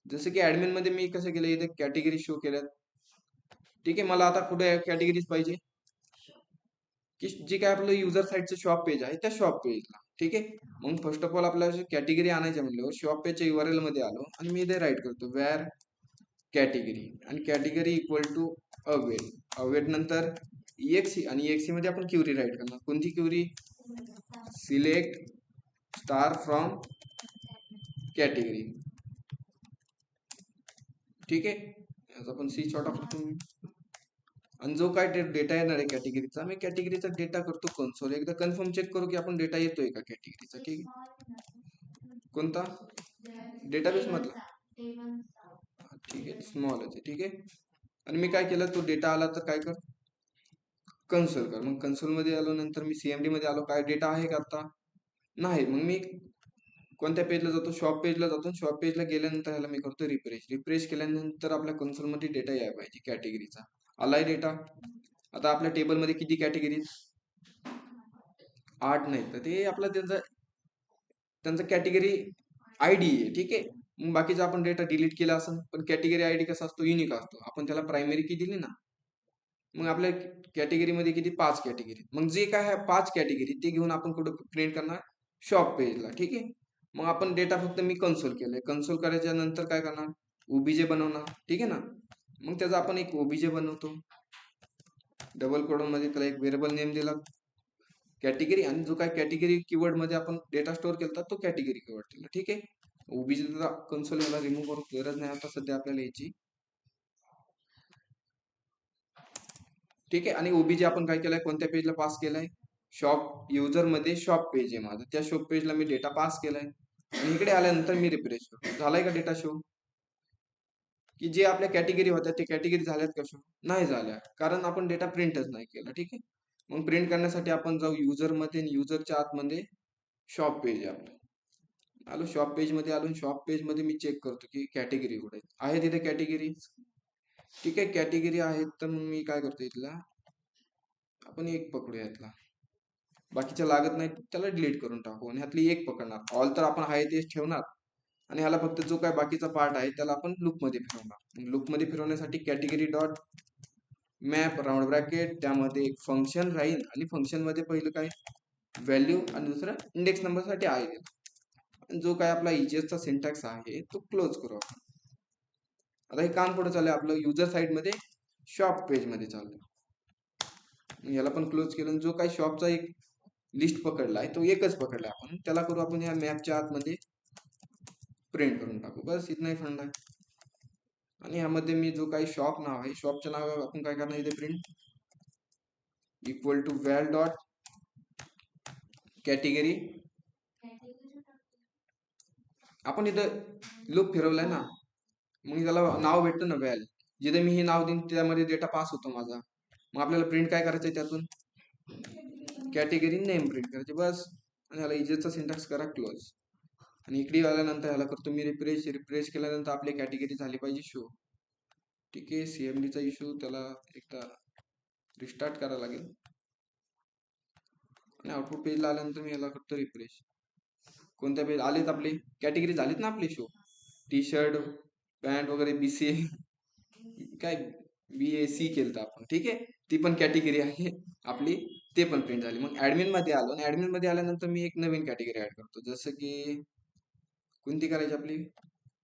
जसं की ऍडमिन मध्ये मी कसं केलं, इथे कॅटेगरी शो केल्यात. ठीक आहे. मला आता कुठे कॅटेगरीज पाहिजे, की जे काय आपलं युजर साईडचं शॉप पेज आहे त्या शॉप पेजला. ठीक आहे. मग फर्स्ट ऑफ ऑल आपल्याला कॅटेगरी आणायची म्हणल्यावर शॉप पेजच्या URL मध्ये आलो, आणि मी इथे राईट करतो वेअर कॅटेगरी, आणि कॅटेगरी इक्वल टू अवेट नंतर EXE, आणि EXE मध्ये आपण क्युरी राईट करणार. कोणती query, select star from category. ठीक आहे. आता आपण सी शॉर्ट टाकतो, आणि जो काय डेटा येणार आहे कॅटेगरीचा, मी कॅटेगरीचा डेटा करतो कन्सोल. एकदा कन्फर्म चेक करू की आपण डेटा येतोय का कॅटेगरीचा. ठीक आहे. कोणता, डेटाबेस मधला. ठीक आहे, स्मॉल आहे. ठीक आहे. आणि मी काय केलं, तो डेटा आला तर काय कर, कन्सोल कर. मग कन्सोल मध्ये आलो, नंतर मी CMD मध्ये आलो, काय डेटा आहे का आता, नाही. मग मी कोणत्या पेजला जातो, शॉप पेजला जातो. शॉप पेजला गेल्यानंतर ह्याला मी करतो रिफ्रेश केल्यानंतर आपल्या कन्सोल मध्ये डेटा यायला पाहिजे कॅटेगरीचा. आलाय डेटा. आता आपल्या टेबल मध्ये किती कॅटेगरी, 8 नाही, तर ते आपला त्यांचा कॅटेगरी ID आहे. ठीक आहे. मग बाकीचा आपण डेटा डिलीट केला असेल, पण कॅटेगरी ID कसा असतो, युनिक असतो. आपण त्याला प्रायमरी की दिली ना. मग आपल्या कॅटेगरीमध्ये किती, 5 कॅटेगरी. मग जे काय आहे 5 कॅटेगरी ते घेऊन आपण कुठं प्रिंट करणार, शॉप पेजला. ठीक आहे. मग आपण डेटा फक्त मी कन्सोल केलंय. कन्सोल करायच्या नंतर काय करणार, OBJ बनवणार. ठीक आहे ना. मग त्याचा आपण एक OBJ बनवतो, डबल कोडन मध्ये त्याला एक व्हेरिएबल नेम दिला कॅटेगरी, आणि जो काय कॅटेगरी कीवर्ड मध्ये आपण डेटा स्टोअर केला तो कॅटेगरी कीवर्ड दिला. ठीक आहे. OBJ कन्सोल याला रिमूव्ह करून गरज नाही आता सध्या आपल्याला याची. ठीक आहे. आणि OBJ आपण काय केलंय, कोणत्या पेजला पास केलाय, शॉप युजर मध्ये शॉप पेज आहे माझं, त्या शॉप पेजला मी डेटा पास केलाय. आणि इकडे आल्यानंतर मी रिफ्रेश करतो, झालाय का डेटा शो, की जे आपल्या कॅटेगरी होत्या ते कॅटेगरी झाल्यात का शो, नाही झाल्या, कारण आपण डेटा प्रिंटच नाही केला. ठीक आहे. मग प्रिंट करण्यासाठी आपण जाऊ युजर मध्ये, युजरच्या आतमध्ये शॉप पेज आहे आपलं. आलो शॉप पेज मध्ये आलो, शॉप पेज मध्ये मी चेक करतो की कॅटेगरी कुठे आहे तिथे कॅटेगरी. ठीक आहे, कॅटेगरी आहेत तर मग मी काय करतो इथला, आपण एक पकडूया इथला, बाकीच्या लागत नाही त्याला डिलीट करून टाकू आणि ह्यातली एक पकडणार. ऑल तर आपण आहे तेच ठेवणार आणि ह्याला फक्त जो काय बाकीचा पार्ट आहे त्याला आपण लूप मध्ये फिरवणार. लूप मध्ये फिरवण्यासाठी category dot map round bracket, त्यामध्ये एक फंक्शन राहील आणि फंक्शन मध्ये पहिलं काय व्हॅल्यू आणि दुसरं इंडेक्स नंबर साठी आहे आणि जो काय आपला चा सिंटॅक्स आहे तो क्लोज करू आपण. आता हे काम पुढे चाललंय आपलं युजर साइड मध्ये शॉप पेज मध्ये चाललंय. याला पण क्लोज केलं. जो काही शॉपचा एक लिस्ट पकडलाय तो एकच पकडलाय आपण, त्याला करू आपण या मॅपच्या आतमध्ये प्रिंट करून टाकू. बस इथनाही फंड आहे. आणि यामध्ये मी जो काही शॉप नाव आहे, शॉपच्या नावावर आपण काय करणार इथे print equal to val dot category. आपण इथं लूप फिरवलाय ना, मग त्याला नाव भेटतं ना व्हॅल. जिथे मी हे नाव देईन त्यामध्ये डेटा पास होतो माझा. मग आपल्याला प्रिंट काय करायचंय त्यातून कॅटेगरी नेम प्रिंट करायचे बस. आणि ह्याला इजेसचा सिंटॅक्स करा क्लोज. आणि इकडे आल्यानंतर ह्याला करतो मी रिफ्रेश केल्यानंतर आपली कॅटेगरी झाली पाहिजे शो. ठीक आहे, सीएमडीचा इश्यू त्याला एकदा रिस्टार्ट करायला लागेल. आणि आउटपुट पेजला आल्यानंतर मी ह्याला करतो रिफ्रेश. कोणत्या पेज आलेत आपले, कॅटेगरी झालीत ना आपली शो, टी शर्ट पॅन्ट वगैरे बीसीए काय BAC केलं आपण. ठीक आहे, ती पण कॅटेगरी आहे आपली, ते पण प्रिंट झाली. मग ऍडमिन मध्ये आलो आणि ऍडमिन मध्ये आल्यानंतर मी एक नवीन कॅटेगरी ऍड करतो. जसं की कोणती करायची आपली,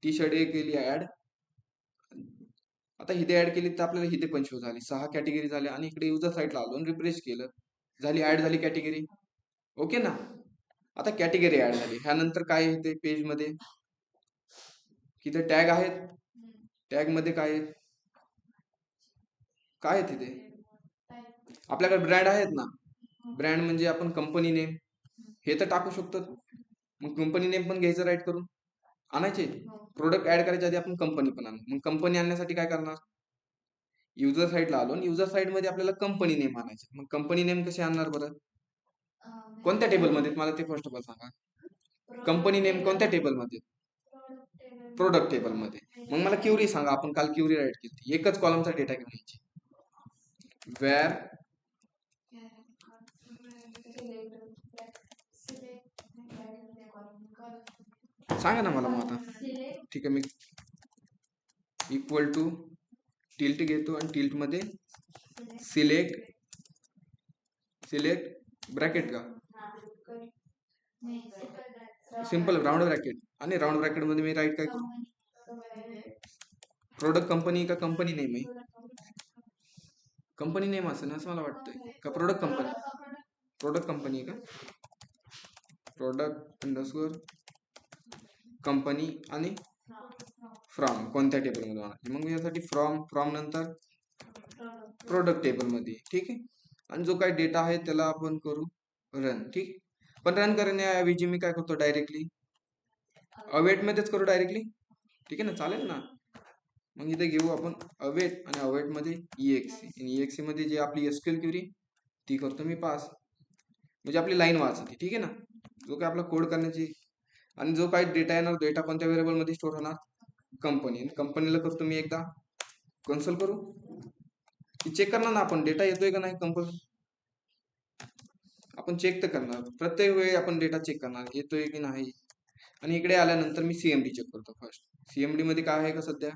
टी शर्ट एक केली ऍड. आता हिथे ऍड केली तर आपल्याला हिथे पण शो झाली, 6 कॅटेगरी झाल्या. आणि इकडे युजर साईडला आलो आणि रिफ्रेश केलं, झाली ऍड झाली कॅटेगरी. ओके ना. आता कॅटेगरी ऍड झाली. ह्यानंतर काय येते पेज मध्ये, तिथे टॅग आहेत. टॅग मध्ये काय आहेत, काय आहे तिथे आपल्याकडे ब्रँड आहेत ना. ब्रँड म्हणजे आपण कंपनी नेम हे तर टाकू शकतो. मग कंपनी नेम पण घ्यायचं राईट करून आणायचे. प्रोडक्ट ऍड करायच्या आधी आपण कंपनी पण आणू. मग कंपनी आणण्यासाठी काय करणार, युजर साईडला आलो आणि युजर साईड मध्ये आपल्याला कंपनी नेम आणायचे. मग कंपनी नेम कसे आणणार बरं, कोणत्या टेबल मध्ये मला ते फर्स्ट ऑफ ऑल सांगा. कंपनी नेम कोणत्या टेबल मध्ये, प्रोडक्ट टेबल मध्ये. मग मला क्युरी सांगा, आपण काल क्युरी राईट केली, एकच कॉलमचा डेटा घेऊन यायची. वेअर सांगा ना मला. मग आता ठीक आहे, मी इक्वल टू टिल्ट घेतो आणि टिल्ट मध्ये सिलेक्ट ब्रॅकेट का सिंपल राऊंड ब्रॅकेट. आणि राऊंड ब्रॅकेट मध्ये मी राईट काय करू, प्रोडक्ट कंपनी का कंपनी नेम आहे, कंपनी नेम असेल ना असं मला वाटतंय का, प्रोडक्ट कंपनी का, प्रोडक्ट अंडरस्कोर कंपनी आणि फ्रॉम कोणत्या टेबल मध्ये आणायची. मग यासाठी फ्रॉम नंतर प्रोडक्ट टेबल मध्ये. ठीक आहे, आणि जो काही डेटा आहे त्याला आपण करू रन. ठीक, पण रन करण्याऐवजी मी काय करतो डायरेक्टली अवेट मध्येच करू डायरेक्टली. ठीक आहे ना, चालेल ना. मग इथे घेऊ आपण अवेट आणि अवेट मध्ये EXE आणि EXE मध्ये जे आपली SQL क्वेरी ती करतो मी पास, म्हणजे आपली लाईन वाचते. ठीक आहे ना, जो काय आपला कोड करण्याची. आणि जो काही डेटा येणार, डेटा कोणत्या व्हेरिएबल मध्ये स्टोर होणार, कंपनी. कंपनीला करतो मी एकदा कन्सोल करू, चेक करणार ना आपण डेटा येतोय का नाही. कंपनी आपण चेक तर करणार, प्रत्येक वेळी आपण डेटा चेक करणार येतोय की नाही. आणि इकडे आल्यानंतर मी CMD चेक करतो फर्स्ट. CMD मध्ये काय आहे का सध्या,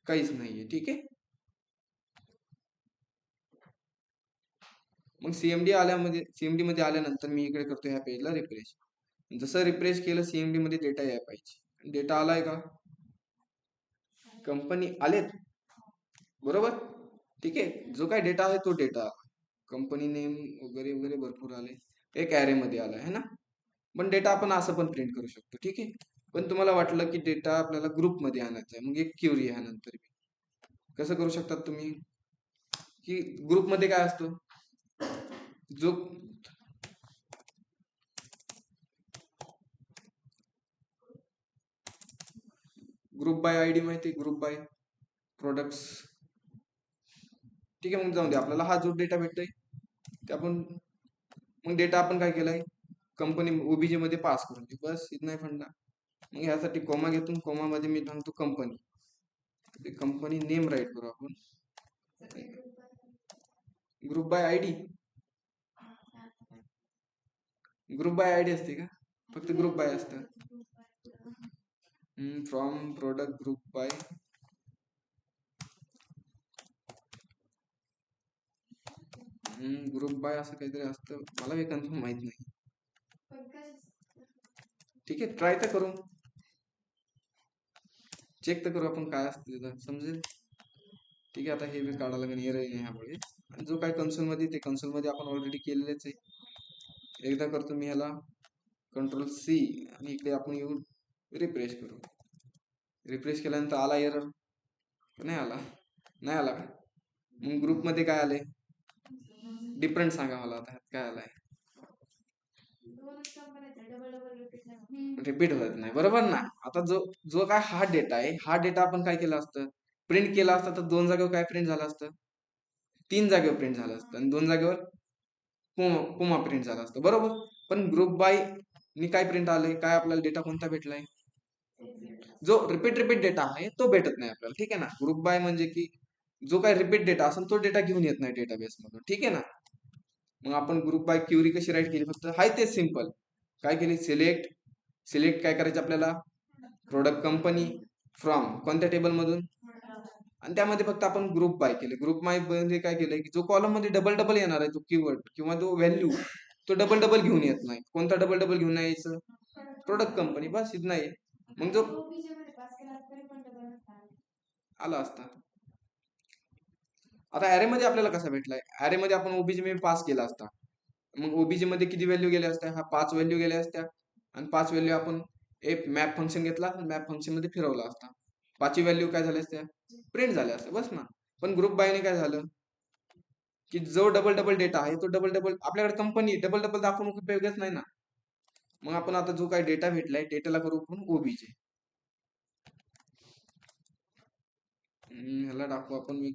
काहीच नाहीये. ठीक आहे, मग CMD मध्ये आल्यानंतर मी इकडे करतो ह्या पेजला रिफ्रेश. जसं रिफ्रेश केलं CMD मध्ये डेटा यायला पाहिजे. डेटा आलाय का, कंपनी आलेत बरोबर. ठीक आहे, जो काय डेटा आहे तो डेटा, कंपनी नेम वगैरे वगैरे भरपूर आले, एक ऍरे मध्ये आला आहे ना. पण डेटा आपण असं पण प्रिंट करू शकतो. ठीक आहे, पण तुम्हाला वाटलं की डेटा आपल्याला ग्रुप मध्ये आणायचा आहे, मग एक क्युरी आहे नंतर कसं करू शकतात तुम्ही, की ग्रुप मध्ये काय असतो, जो ग्रुप बाय ID माहिती, ग्रुप बाय प्रोडक्ट्स. ठीक आहे, मग जाऊन दे, आपल्याला हा जो डेटा भेटतोय ते आपण, मग डेटा आपण काय केलाय कंपनी OBJ मध्ये पास करून दे. बस इथं नाही फंडा. मग यासाठी कोमा घेतो, कोमा मध्ये मी सांगतो कंपनी. कंपनी नेम राईट करू आपण. Group by ID, group by ID असते का? फक्त ग्रुप बाय असतं. From product group by group by असं काहीतरी असतं, मला हे कन्फर्म माहित नाही. ठीक आहे, ट्राय तर करू, चेक तर करू आपण काय असतं तिथं समजेल. ठीक आहे, आता हे बी काढायला लागेल एरर ह्यामुळे. आणि जो काय कन्सोल मध्ये ते कन्सोल मध्ये आपण ऑलरेडी केलेलेच आहे. एकदा करतो मी ह्याला कंट्रोल सी आणि इकडे आपण येऊन रिफ्रेश करू. रिफ्रेश केल्यानंतर आला एरर? नाही आला, नाही आला का? मग ग्रुप मध्ये काय आले डिफरंट सांगा मला आता काय आलाय. रिपीट होत नाही, बरोबर ना. आता जो जो काय हा डेटा आहे, हा डेटा आपण काय केलं असतं, प्रिंट केला असता तर 2 जागेवर काय प्रिंट झालं असतं, 3 जागेवर प्रिंट झालं असतं आणि 2 जागेवर पुमा प्रिंट झाला असतं, बरोबर. पण ग्रुप बाय नी काय प्रिंट आले, काय आपल्याला डेटा कोणता भेटलाय, जो रिपीट डेटा आहे तो भेटत नाही आपल्याला. ठीक आहे ना, ग्रुप बाय म्हणजे की जो काय रिपीट डेटा असेल तो डेटा घेऊन येत नाही डेटाबेस मधून. ठीक आहे ना. मग आपण ग्रुप बाय क्युरी कशी राईट केली, फक्त हाय तेच सिंपल काय केली, सिलेक्ट काय करायचं आपल्याला, प्रोडक्ट कंपनी फ्रॉम कोणत्या टेबल मधून, आणि त्यामध्ये फक्त आपण ग्रुप बाय केले. ग्रुप बाय मध्ये काय केलंय की जो कॉलम मध्ये डबल डबल येणार आहे तो कीवर्ड किंवा तो व्हॅल्यू, तो डबल डबल घेऊन येत नाही. कोणता डबल डबल घेऊन यायचं, प्रोडक्ट कंपनी, बस इथं नाही. मग जो आला असता. आता ऍरे मध्ये आपल्याला कसा भेटलाय, ऍरे मध्ये आपण ओबीजी मध्ये पास केला असता. मग ओबीजी मध्ये किती व्हॅल्यू गेल्या असत्या, हा 5 व्हॅल्यू गेल्या असत्या. आणि 5 व्हॅल्यू आपण एक मॅप फंक्शन घेतला, मॅप फंक्शन मध्ये फिरवला असता. 5 व्हॅल्यू काय झाल्या असत्या, प्रिंट झाल्या असत्या, बस ना. पण ग्रुप बायने काय झालं की जो डबल डबल डेटा आहे तो डबल डबल, आपल्याकडे कंपनी डबल डबल दाखवून उपयोगच नाही ना. मग आपण आता जो काय डेटा भेटलाय डेटाला करू आपण ओबीजे. ह्याला टाकू आपण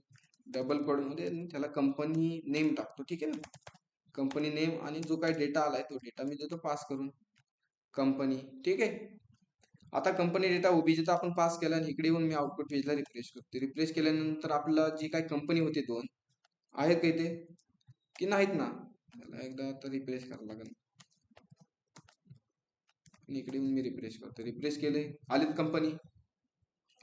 डबल कोड मध्ये, त्याला कंपनी नेम टाकतो. ठीक आहे ना, कंपनी नेम आणि जो काय डेटा आलाय तो डेटा मी देतो पास करून कंपनी. ठीक आहे, आता कंपनी डेटा ओबीजेचा आपण पास केला आणि इकडे येऊन मी आउटपुट पेजला रिफ्रेश करतो. रिफ्रेश केल्यानंतर आपला जी काय कंपनी होती 2 आहेत का इथे की नाहीत ना, त्याला एकदा आता रिफ्रेश करावं लागेल. इकडे येऊन मी रिफ्रेश करतो, रिफ्रेश केले, आलीत कंपनी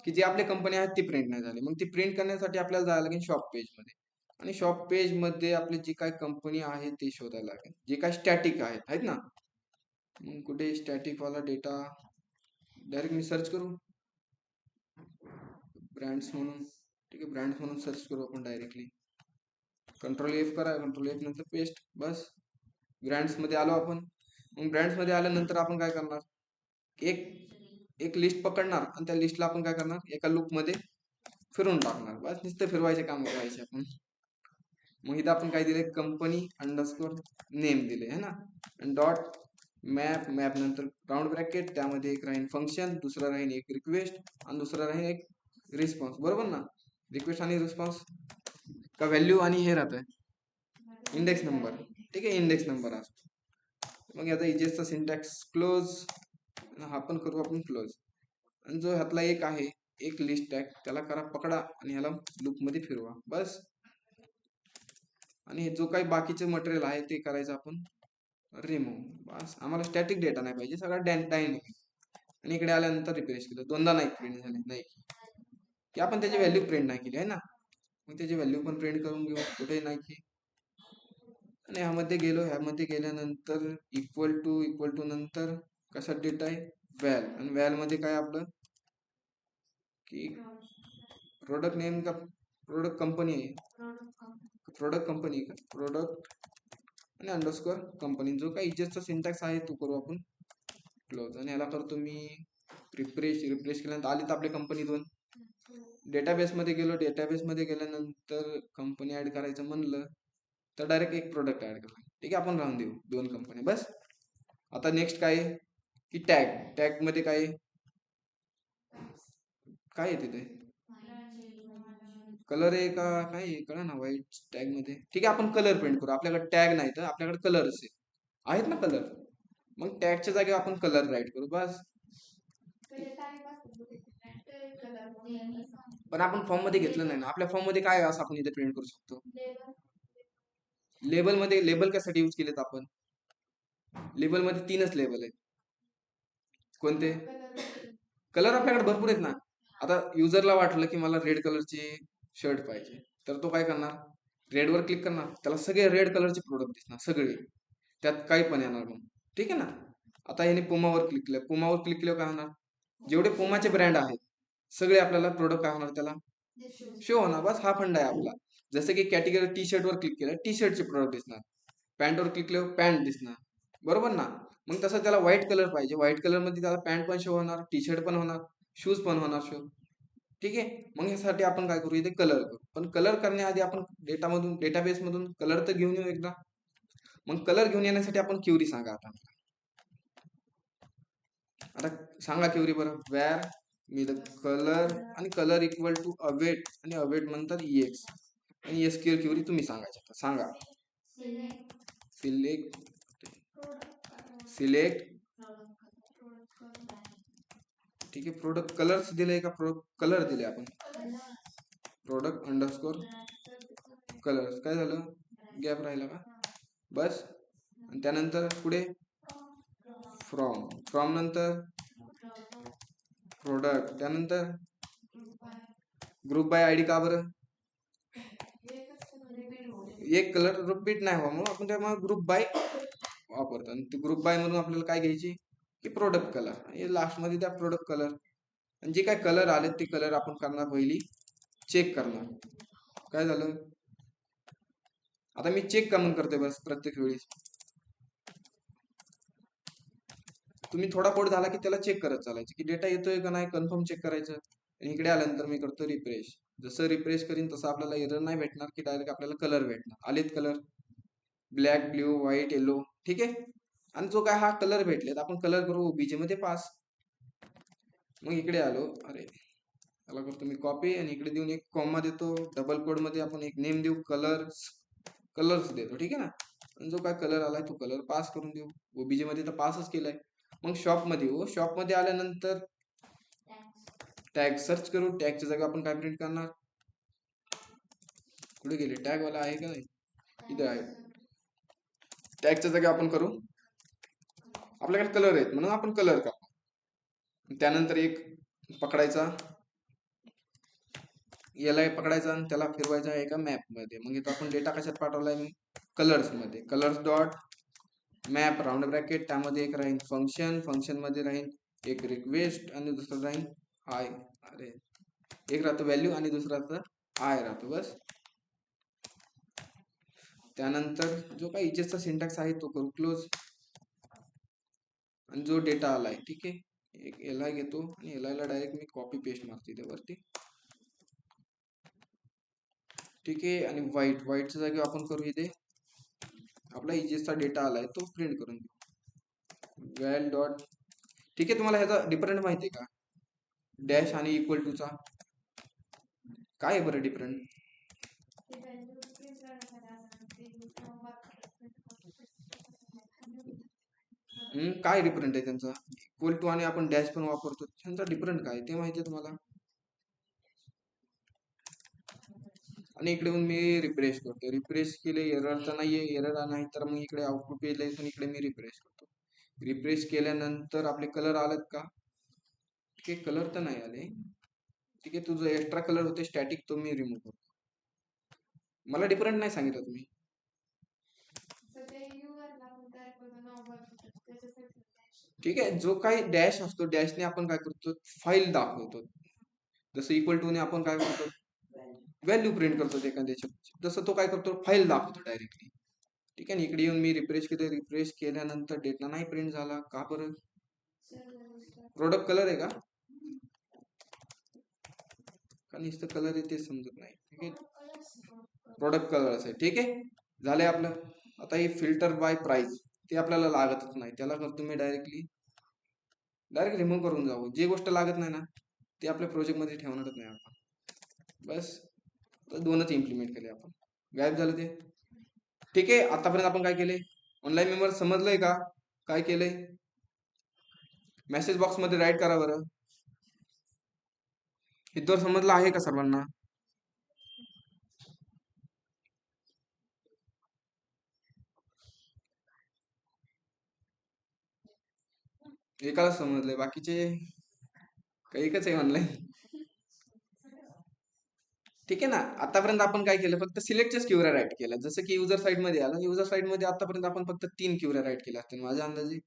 की जी आपली कंपनी आहेत ती प्रिंट नाही झाली. मग ती प्रिंट करण्यासाठी आपल्याला जायला लागेल शॉप पेज मध्ये, आणि शॉप पेज मध्ये आपली जी काय कंपनी आहे ते शोधायला लागेल, जे काय स्टॅटिक आहेत ना. मग कुठे स्टॅटिक वाला डेटा, डायरेक्ट मी सर्च करू ब्रँड्स म्हणून. ठीक आहे, ब्रँड्स म्हणून सर्च करू आपण डायरेक्टली. कंट्रोल एफ करा, कंट्रोल एफ नंतर पेस्ट, बस ब्रँड्स मध्ये आलो आपण. मग ब्रँड्स मध्ये आल्यानंतर आपण काय करणार, एक एक लिस्ट पकडणार आणि त्या लिस्टला आपण काय करणार, एका लूप मध्ये फिरून टाकणार, बस नुसतं फिरवायचे काम करायचे आपण. मग इथं आपण काय दिले, कंपनी अंडरस्कोर नेम दिले है ना, डॉट मॅप नंतर राऊंड ब्रॅकेट, त्यामध्ये एक राहील फंक्शन, दुसरा राहील एक रिक्वेस्ट आणि दुसरा राहील एक रिस्पॉन्स, बरोबर ना. रिक्वेस्ट आणि रिस्पॉन्स का व्हॅल्यू आणि हे राहत आहे इंडेक्स नंबर. ठीक आहे, इंडेक्स नंबर असतो. मग याचा इजेसचा सिंटॅक्स क्लोज, हा पण करू आपण क्लोज. आणि जो ह्यातला एक आहे एक लिस्ट टॅग, त्याला करा पकडा आणि ह्याला लूप मध्ये फिरवा, बस. आणि जो काही बाकीचे मटेरियल आहे ते करायचं आपण रिमूव्ह, बस. आम्हाला स्टॅटिक डेटा नाही पाहिजे, सगळा डायनॅमिक. आणि इकडे आल्यानंतर रिफ्रेश केलं, दोनदा नाही प्रिंट झाले, नाही की आपण त्याची व्हॅल्यू प्रिंट नाही केली आहे ना. मग त्याची व्हॅल्यू पण प्रिंट करून घेऊ, कुठे नाही की. आणि ह्यामध्ये गेलो, ह्यामध्ये गेल्यानंतर इक्वल टू नंतर कसा डेटा आहे व्हॅल, आणि व्हॅल मध्ये काय आपलं की प्रोडक्ट नेम का प्रोडक्ट कंपनी आहे, प्रोडक्ट कंपनी का प्रोडक्ट आणि अंडरस्कोर कंपनी. जो काही इजेसचा सिंटॅक्स आहे तो करू आपण क्लोज. आणि याला करतो मी रिफ्रेश केल्यानंतर आलीत आपली कंपनी 2. डेटाबेस मध्ये गेलो, डेटाबेस मध्ये गेल्यानंतर कंपनी ऍड करायचं म्हणलं तर डायरेक्ट एक प्रोडक्ट ऍड करा. ठीक आहे, आपण राहून देऊ 2 कंपनी, बस. आता नेक्स्ट काय की टॅग मध्ये काय काय आहे तिथे, कलर आहे का काय आहे कळा ना, व्हाईट टॅग मध्ये. ठीक आहे, आपण कलर प्रिंट करू, आपल्याकडे टॅग नाही तर आपल्याकडे कलर्स आहेत ना, कलर. मग टॅगच्या जागी आपण कलर राईट करू, बस. पण आपण फॉर्म मध्ये घेतलं नाही ना. आपल्या फॉर्म मध्ये काय आहे असं आपण इथे प्रिंट करू शकतो. लेबल मध्ये लेबल कशासाठी यूज केलेत आपण? लेबल मध्ये 3च लेबल आहेत. कोणते? कलर आपल्याकडे भरपूर आहेत ना. आता युजरला वाटलं की मला रेड कलरची शर्ट पाहिजे, तर तो काय करणार? रेडवर क्लिक करणार, त्याला सगळे रेड कलरचे प्रोडक्ट दिसणार सगळे, त्यात काही पण येणार मग. ठीक आहे ना. आता याने पुमावर क्लिक केलं, पुमावर क्लिक केल्यावर काय होणार? जेवढे पुमाचे ब्रँड आहेत सगळे आपल्याला प्रोडक्ट काय होणार त्याला शो होणार. बस हा फंड आहे आपला. जसं की कॅटेगरी टी शर्टवर क्लिक केलं, टी शर्टचे प्रोडक्ट दिसणार. पॅन्टवर क्लिक केल्यावर पॅन्ट दिसणार. बरोबर ना. मग तसं त्याला व्हाईट कलर पाहिजे, व्हाईट कलर मध्ये त्याला पॅन्ट पण शो होणार, टी शर्ट पण होणार, शूज पण होणार शो. ठीक आहे. मग यासाठी आपण काय करू, इथे कलर करू. पण कलर करण्याआधी आपण डेटाबेस मधून कलर तर घेऊन येऊ एकदा. मग कलर घेऊन येण्यासाठी आपण क्युरी सांगा आता. आता सांगा क्युरी बरं. वेअर मी द कलर आणि कलर इक्वल टू अवेट, आणि अवेट म्हणतात EX, आणि SQL क्युरी तुम्ही सांगायचं. आता सांगा. सिलेक्ट सिलेक्ट ठीक आहे. प्रोडक्ट कलर्स दिले का? प्रोडक्ट कलर दिले आपण. Product underscore colours. काय झालं? गॅप राहिला का? बस. आणि त्यानंतर पुढे फ्रॉम, फ्रॉम नंतर प्रोडक्ट, त्यानंतर ग्रुप बाय आयडी. का बरं? एक कलर रिपीट नाही व्हावं म्हणून आपण त्यामुळे ग्रुप बाय वापरतो. आणि ग्रुप बाय मधून आपल्याला काय घ्यायची की प्रोडक्ट कलर, आणि लास्ट मध्ये त्या प्रोडक्ट कलर. आणि जे काय कलर आले ते कलर आपण करणार पहिली चेक करणार. काय झालं? आता मी चेक करून करते बस प्रत्येक वेळी. तुम्ही थोडा कोड झाला की त्याला चेक करत चालायचं की डेटा येतोय का नाही, कन्फर्म चेक करायचं. आणि इकडे आल्यानंतर मी करतो रिफ्रेश. जसं रिफ्रेश करीन तसं आपल्याला एरर नाही भेटणार, की डायरेक्ट आपल्याला कलर भेटणार. आलेत colour, black, blue, white, yellow. ठीक आहे. आणि जो काय हा कलर भेटलेत, आपण कलर करू OBJ मध्ये पास. मग इकडे आलो, अरे त्याला करतो मी कॉपी, आणि इकडे देऊन एक कॉमा देतो. डबल कोड मध्ये आपण एक नेम देऊ, कलर्स देतो. ठीक आहे ना. आणि जो काय कलर आलाय तो कलर पास करून देऊ. OBJ मध्ये तर पासच केलाय. मग शॉप मध्ये येऊ. शॉप मध्ये आल्यानंतर टॅग सर्च करू. टॅगच्या जागी आपण काय प्रिंट करणार? कुठे गेले टॅग वाला? आहे का नाही? इथे आहे. टॅगच्या जागी आपण करू, आपल्याकडे कलर आहेत म्हणून आपण कलर करू. त्यानंतर एक पकडायचा, याला पकडायचा आणि त्याला फिरवायचा एका मॅप मध्ये. मग इथं आपण डेटा कशात पाठवलाय? कलर्स मध्ये. Colours dot map round bracket, त्यामध्ये एक राहील फंक्शन, फंक्शन मध्ये राहील एक रिक्वेस्ट, आणि दुसरं राहील आय. अरे एक राहतो व्हॅल्यू आणि दुसरा आय राहतो. बस. त्यानंतर जो काही इजेसचा सिंटॅक्स आहे तो करू क्लोज. आणि जो डेटा आलाय, ठीक आहे, एक LI घेतो आणि LI ला डायरेक्ट मी कॉपी पेस्ट मारतो त्यावरती. ठीक आहे. आणि व्हाईटच्या जागी आपण करू इथे आपला इजेसचा डेटा आलाय तो प्रिंट करून देऊ. वेल डॉट. ठीक आहे. तुम्हाला ह्याचा डिफरंट माहिती आहे का? डॅश आणि इक्वल टू चा काय आहे बरं डिफरंट? काय डिफरंट आहे त्यांचा? इक्वल टू आणि आपण डॅश पण वापरतो, त्यांचा डिफरंट काय ते माहिती आहे तुम्हाला? आणि इकडे मी रिफ्रेश करतो. रिफ्रेश केले, एरर तर नाहीये. एरर नाही तर मग इकडे आउटपुट पेज इथून इकडे मी रिफ्रेश करतो. रिफ्रेश केल्यानंतर आपले कलर आलेत का? ठीक आहे. कलर तर नाही आले. ठीक आहे. तुझं एक्स्ट्रा कलर होते स्टॅटिक, तो मी रिमूव्ह करतो. मला डिफरंट नाही सांगितलं तुम्ही. ठीक आहे. जो काही डॅश असतो, डॅशने आपण काय करतो? फाईल दाखवतो. जसं इक्वल टू ने आपण काय करतो? व्हॅल्यू प्रिंट करतो एखाद्याची. जसं तो काय करतो? फाईल दाखवतो डायरेक्टली. ठीक आहे. इकडे येऊन मी रिफ्रेश केले. रिफ्रेश केल्यानंतर डेटा नाही प्रिंट झाला. का बरं? प्रोडक्ट कलर आहे का? नुसतं कलर आहे ते समजत नाही. ठीक आहे. प्रोडक्ट कलर्स आहे. ठीक आहे. झालंय आपलं. आता हे फिल्टर बाय प्राइस ते आपल्याला लागतच नाही. त्याला करतो मी डायरेक्ट रिमूव्ह करून जाऊ. जी गोष्ट लागत नाही ना ते आपल्या प्रोजेक्ट मध्ये ठेवणारच नाही आपण. बस. दोनच इम्प्लिमेंट केले आपण. गायब झालं ते. ठीक आहे. आतापर्यंत आपण काय केले? ऑनलाईन मेंबर समजलंय का? काय केलंय? मेसेज बॉक्स मध्ये राईट करा बरं. इथवर समजलं आहे का सर्वांना? एकाला समजलंय, बाकीचे काही एकच आहे ऑनलाईन. ठीक आहे ना. आतापर्यंत आपण काय केलं, फक्त सिलेक्टच्याच क्युऱ्या राईट केल्या. जसं की युजर साईड मध्ये आलं, युजर साईड मध्ये आतापर्यंत आपण फक्त 3 क्युऱ्या राईट केल्या असतील माझ्या अंदाजे.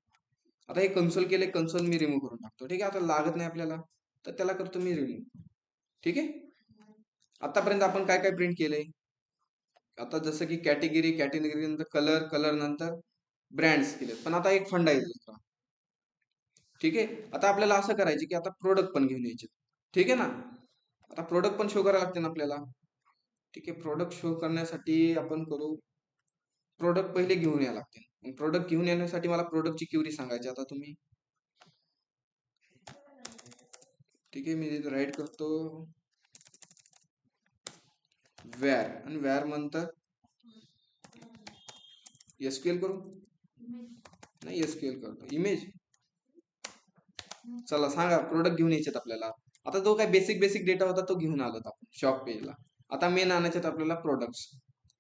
आता हे कन्सोल केले, कन्सोल मी रिमूव्ह करून टाकतो. ठीक आहे, आता लागत नाही आपल्याला, तर त्याला करतो मी रिमूव्ह. ठीक आहे. आतापर्यंत आपण काय काय प्रिंट केलंय, आता जसं की कॅटेगरी, कॅटेगरी नंतर कलर, कलर नंतर ब्रँड्स केले. पण आता एक फंडा आहे दुसरा. ठीक आहे, आता आपल्याला असं करायचे की आता प्रोडक्ट पण घेऊन यायचे. ठीक आहे ना. आता प्रोडक्ट पण शो करायला लागते ना आपल्याला. ठीक आहे, प्रोडक्ट शो करण्यासाठी आपण करू, प्रोडक्ट पहिले घेऊन यायला लागते. प्रोडक्ट घेऊन येण्यासाठी मला प्रोडक्टची क्युरी सांगायची. आता तुम्ही, ठीक आहे, मी राईट करतो व्यार, आणि व्यार नंतर एसक्यूएल करू, नाही एसक्यूएल करतो इमेज. चला सांगा, प्रोडक्ट घेऊन यायचे आपल्याला. आता जो काय बेसिक बेसिक डेटा होता तो घेऊन आलो आपण शॉप पेजला. आता मेन आणायचे आपल्याला प्रोडक्ट्स.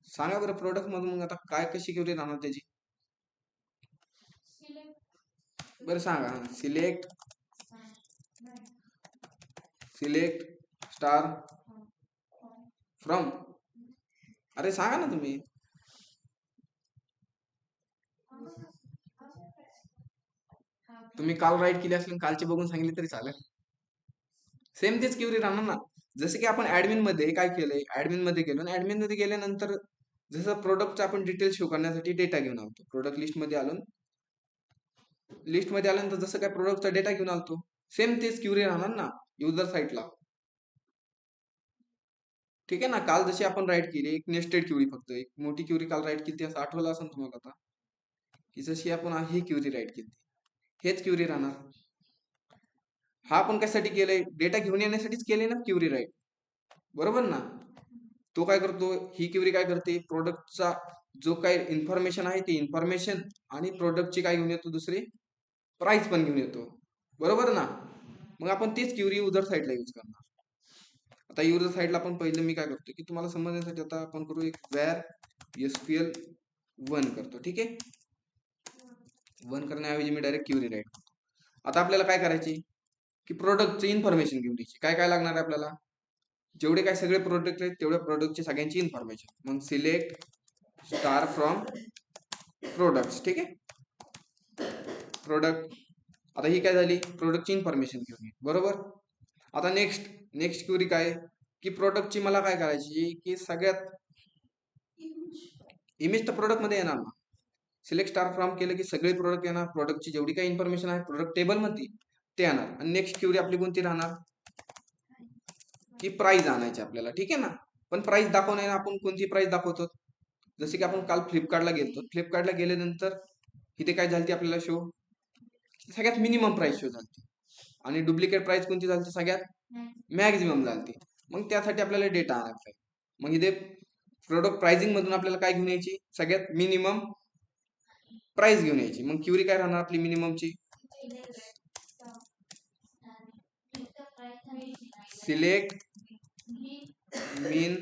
सांगा बरं, प्रोडक्ट मधून मग आता काय कशी क्युरी राहणार त्याची, बरं सांगा. सिलेक्ट, सिलेक्ट स्टार फ्रॉम, अरे सांगा ना तुम्ही. तुम्ही काल राईट केली असली, कालची बघून सांगितली तरी चालेल. सेम तेच क्युरी राहणार ना. जसं की आपण ऍडमिन मध्ये काय केलंय, ऍडमिन मध्ये गेलो, ऍडमिन मध्ये गेल्यानंतर जसं प्रोडक्टचा आपण डिटेल शो करण्यासाठी डेटा घेऊन आलो, प्रोडक्ट लिस्ट मध्ये आलो, लिस्ट मध्ये आल्यानंतर जसं काय प्रोडक्टचा डेटा घेऊन आलतो, सेम तेच क्युरी राहणार ना युजर साईटला. ठीक आहे ना. काल जशी आपण राईट केली एक नेस्टेड क्युरी, फक्त एक मोठी क्युरी काल राईट केली, असं आठवलं असेल तुम्हाला आता, की जशी आपण ही क्युरी राईट केली, हेच क्युरी राहणार. हा आपण कशासाठी केलंय, डेटा घेऊन येण्यासाठीच केले ना क्युरी राईट, बरोबर ना. तो काय करतो, ही क्युरी काय करते, प्रोडक्टचा जो काय इन्फॉर्मेशन आहे ते इन्फॉर्मेशन, आणि प्रोडक्टची काय घेऊन येतो, दुसरी प्राइस पण घेऊन येतो, बरोबर ना. मग आपण तीच क्युरी युजर साईडला यूज करणार. आता युजर साईडला आपण पहिलं मी काय करतो, की तुम्हाला समजण्यासाठी आता आपण करू एक वॅर एसक्यूएल 1 करतो. ठीक आहे, 1 करण्याऐवजी मी डायरेक्ट क्युरी राईट करतो. आता आपल्याला काय करायची, की प्रोडक्टची इन्फॉर्मेशन घेऊन द्यायची. काय काय लागणार आहे आपल्याला, जेवढे काय सगळे प्रोडक्ट आहेत तेवढ्या प्रोडक्टची सगळ्यांची इन्फॉर्मेशन. मग सिलेक्ट स्टार फ्रॉम प्रोडक्ट्स. ठीक आहे, प्रोडक्ट. आता ही काय झाली, प्रोडक्टची इन्फॉर्मेशन घेऊन, बरोबर. आता नेक्स्ट नेक्स्ट क्युरी काय, की प्रोडक्टची मला काय करायची, की सगळ्यात इमेज तर प्रोडक्ट मध्ये येणार ना. सिलेक्ट स्टार फ्रॉम केलं की सगळे प्रोडक्ट येणार, प्रोडक्टची जेवढी काही इन्फॉर्मेशन आहे प्रोडक्ट टेबल मध्ये ते येणार. आणि नेक्स्ट क्युरी आपली कोणती राहणार, की प्राइस आणायची आपल्याला. ठीक आहे ना. पण प्राइस दाखवण्याला आपण कोणती प्राइस दाखवतो, जसे की आपण काल फ्लिपकार्टला गेलो, फ्लिपकार्टला गेल्यानंतर इथे काय झाली आपल्याला शो, सगळ्यात मिनिमम प्राइस शो झाली, आणि डुप्लिकेट प्राइस कोणती झाली, सगळ्यात मॅक्झिमम झाली. मग त्यासाठी आपल्याला डेटा आणायचा आहे. मग इथे प्रोडक्ट प्राइसिंग मधून आपल्याला काय घेऊन यायची, सगळ्यात मिनिमम प्राइस घेऊन यायची. मग क्युरी काय राहणार आपली मिनिममची, सिलेक्ट मीन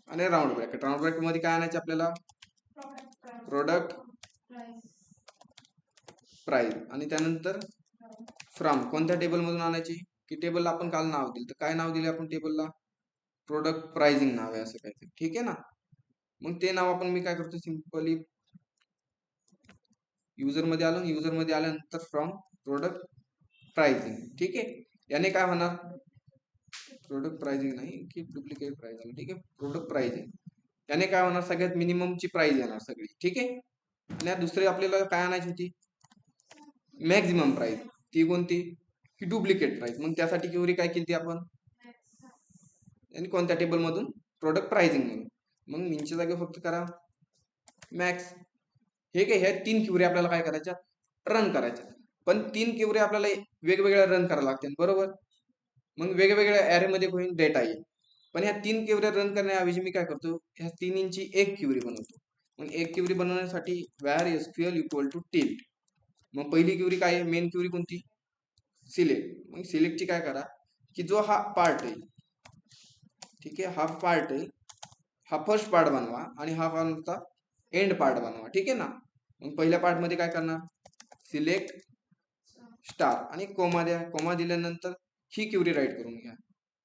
आणि राऊंड ब्रॅकेट. राऊंड ब्रॅकेट मध्ये काय आणायचे आपल्याला, प्रोडक्ट प्राइस, आणि त्यानंतर फ्रॉम कोणत्या टेबल मधून आणायची, की टेबलला आपण काल नाव दिलं, तर काय नाव दिले आपण टेबलला, प्रोडक्ट प्राइसिंग नाव आहे असं काहीतरी. ठीक आहे ना. मग ते नाव आपण मी काय करतो, सिंपली युजर मध्ये आलो, युजर मध्ये आल्यानंतर फ्रॉम प्रोडक्ट प्राइसिंग. ठीक आहे, याने काय होणार, प्रोडक्ट प्राइसिंग नाही की डुप्लिकेट प्राइस आलं. ठीक आहे, प्रोडक्ट प्राइसिंग, याने काय होणार, सगळ्यात मिनिममची प्राइस येणार सगळी. ठीक आहे, आणि दुसरी आपल्याला काय आणायची होती, मॅक्झिमम प्राइस, ती कोणती, की डुप्लिकेट प्राइस. मग त्यासाठी क्युरी काय केली आपण, आणि कोणत्या टेबल मधून, प्रोडक्ट प्राइसिंग मधून. मग मीनच्या जागी फक्त करा मॅक्स. हे काय, ह्या 3 क्युरी आपल्याला काय करायच्या, रन करायच्या. पण 3 क्युरी आपल्याला वेगवेगळ्या रन करायला लागतील, बरोबर. मग वेगवेगळ्या ऍरे मध्ये होईल डेटा येईल. पण ह्या 3 क्युरी रन करण्याऐवजी मी काय करतो, ह्या तिन्हींची एक क्युरी बनवतो. मग एक क्युरी बनवण्यासाठी var SQL equal to tilt. मग पहिली क्युरी काय आहे, मेन क्युरी कोणती, सिलेक्ट. मग सिलेक्टची काय करा, की जो हा पार्ट आहे ठीक आहे, हा पार्ट आहे, हा फर्स्ट पार्ट बनवा आणि हा कोणता एंड पार्ट बनवा. ठीक आहे ना. मग पहिल्या पार्ट मध्ये काय करणार, सिलेक्ट स्टार आणि कोमा द्या. कोमा दिल्यानंतर ही क्युरी राईट करून घ्या.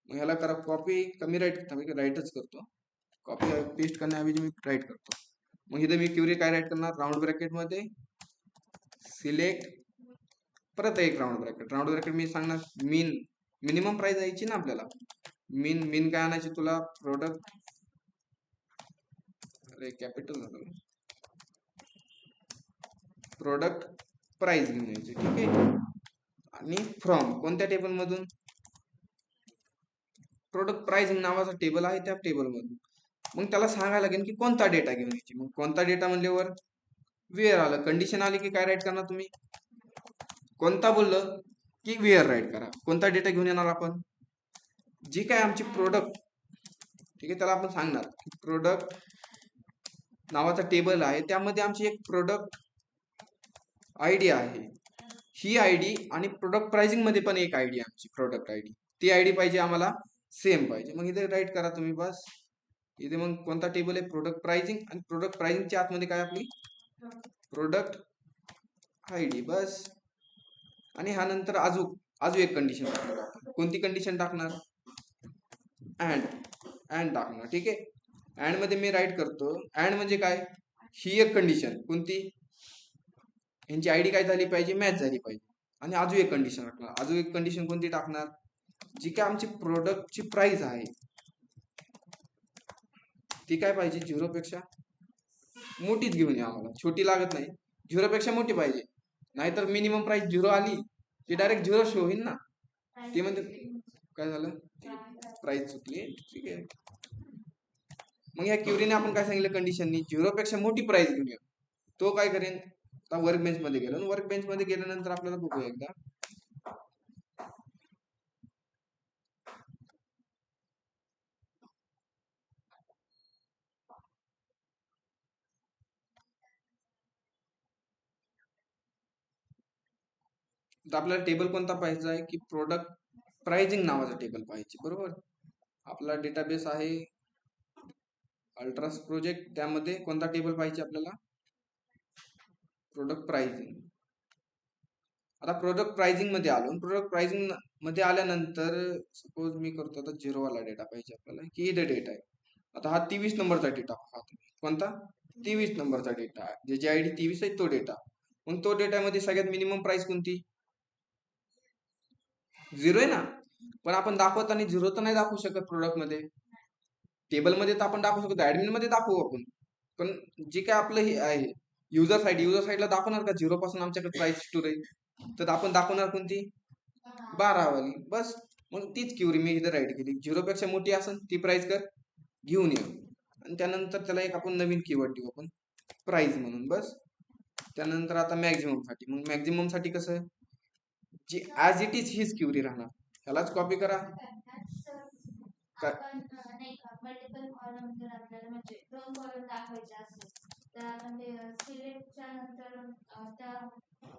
मग ह्याला करा कॉपी, कमी राईटच करतो, कॉपी पेस्ट करण्याऐवजी मी राईट करतो. मग इथे मी क्युरी काय राईट करणार, राऊंड ब्रॅकेट मध्ये सिलेक्ट, परत एक राऊंड ब्रॅकेट मी सांगणार मिनिमम प्राइस द्यायची ना आपल्याला. मीन काय आणायची तुला, प्रोडक्ट, अरे कॅपिटल झालं, प्रोडक्ट प्राइस घेऊन यायची. ठीक आहे. आणि फ्रॉम कोणत्या टेबल मधून, प्रोडक्ट प्राइसिंग नावाचा टेबल आहे त्या टेबल मधून. मग त्याला सांगायला लागेल की कोणता डेटा घेऊन यायची. मग कोणता डेटा म्हणल्यावर वेअर आलं, कंडिशन आली की काय राईट करणार तुम्ही, कोणता बोललं की वेअर राईट करा. कोणता डेटा घेऊन येणार आपण, जी काय आमची प्रोडक्ट, ठीक आहे, त्याला आपण सांगणार की प्रोडक्ट नावाचा टेबल आहे, त्यामध्ये आमची एक प्रोडक्ट आयडी आहे, ही आयडी आणि प्रोडक्ट प्राइसिंग मध्ये पण एक आयडी आमची प्रोडक्ट आयडी, ती आयडी पाहिजे आम्हाला, सेम पाहिजे. मग इथे राईट करा तुम्ही बस. इथे मग कोणता टेबल आहे, प्रोडक्ट प्राइसिंग, आणि प्रोडक्ट प्राइसिंगच्या आतमध्ये काय आपली प्रोडक्ट आयडी बस. आणि हा नंतर अजून एक कंडिशन टाकणार आपण. कोणती कंडिशन टाकणार, अँड टाकणार. ठीक आहे. अँड मध्ये मी राईट करतो, अँड म्हणजे काय, ही एक कंडिशन कोणती, यांची आयडी काय झाली पाहिजे, मॅच झाली पाहिजे. आणि अजून एक कंडिशन टाकणार. अजून एक कंडिशन कोणती टाकणार, जी काय आमची प्रोडक्टची प्राइस आहे ती काय पाहिजे, 0 पेक्षा मोठीच घेऊन या आम्हाला, छोटी लागत नाही, 0 पेक्षा मोठी पाहिजे. नाहीतर मिनिमम प्राइस 0 आली की डायरेक्ट 0 शो होईल ना. ते म्हणजे काय झालं, प्राइस चुकली. ठीक आहे. मग या क्युरीने आपण काय सांगितलं, कंडिशननी 0 पेक्षा मोठी प्राइस घेऊन या. तो काय करेन, आता वर्क बेंच मध्ये गेलो, वर्क बेंच मध्ये गेल्यानंतर आपल्याला बघूया एकदा, तर आपल्याला टेबल कोणता पाहिजे आहे की प्रोडक्ट प्राइसिंग नावाचा टेबल पाहिजे. बरोबर. आपला डेटाबेस आहे अल्ट्रास प्रोजेक्ट, त्यामध्ये कोणता टेबल पाहिजे आपल्याला, प्रोडक्ट प्राइसिंग. आता प्रोडक्ट प्राइसिंग मध्ये आलो, प्रोडक्ट प्राइसिंग मध्ये आल्यानंतर सपोज मी करतो आता 0 वाला डेटा पाहिजे आपल्याला, की इथे डेटा आहे. आता हा 23 नंबरचा डेटा पाहतो, कोणता 23 नंबरचा डेटा, ज्याची आयडी 23 आहे तो डेटा. मग तो डेटामध्ये सगळ्यात मिनिमम प्राइस कोणती, 0 आहे ना. पण आपण दाखवताना 0 तर नाही दाखवू शकत प्रोडक्ट मध्ये, टेबल मध्ये तर आपण दाखवू शकतो, ऍडमिन मध्ये दाखवू आपण. पण जे काय आपलं हे आहे युजर साईडला दाखवणार का 0 पासून आमच्याकडे प्राइस स्टोर आहे, तर आपण दाखवणार कोणती, 12 वाली बस. मग तीच क्युरी मी इथे राईट केली, 0 पेक्षा मोठी असेल ती प्राइस कर घेऊन ये. आणि त्यानंतर त्याला एक आपण नवीन कीवर्ड देऊ आपण, प्राइस म्हणून बस. त्यानंतर आता मॅक्झिमम साठी, मग मॅक्झिमम साठी कसं, जी ऍज इट इज हीच क्युरी राहणार, ह्यालाच कॉपी करा. आपण नाही का मल्टिपल कॉलम जर आपल्याला म्हणजे 2 कॉलम दाखवायचे असेल तर आपण ते सिलेक्टच्या नंतर त्या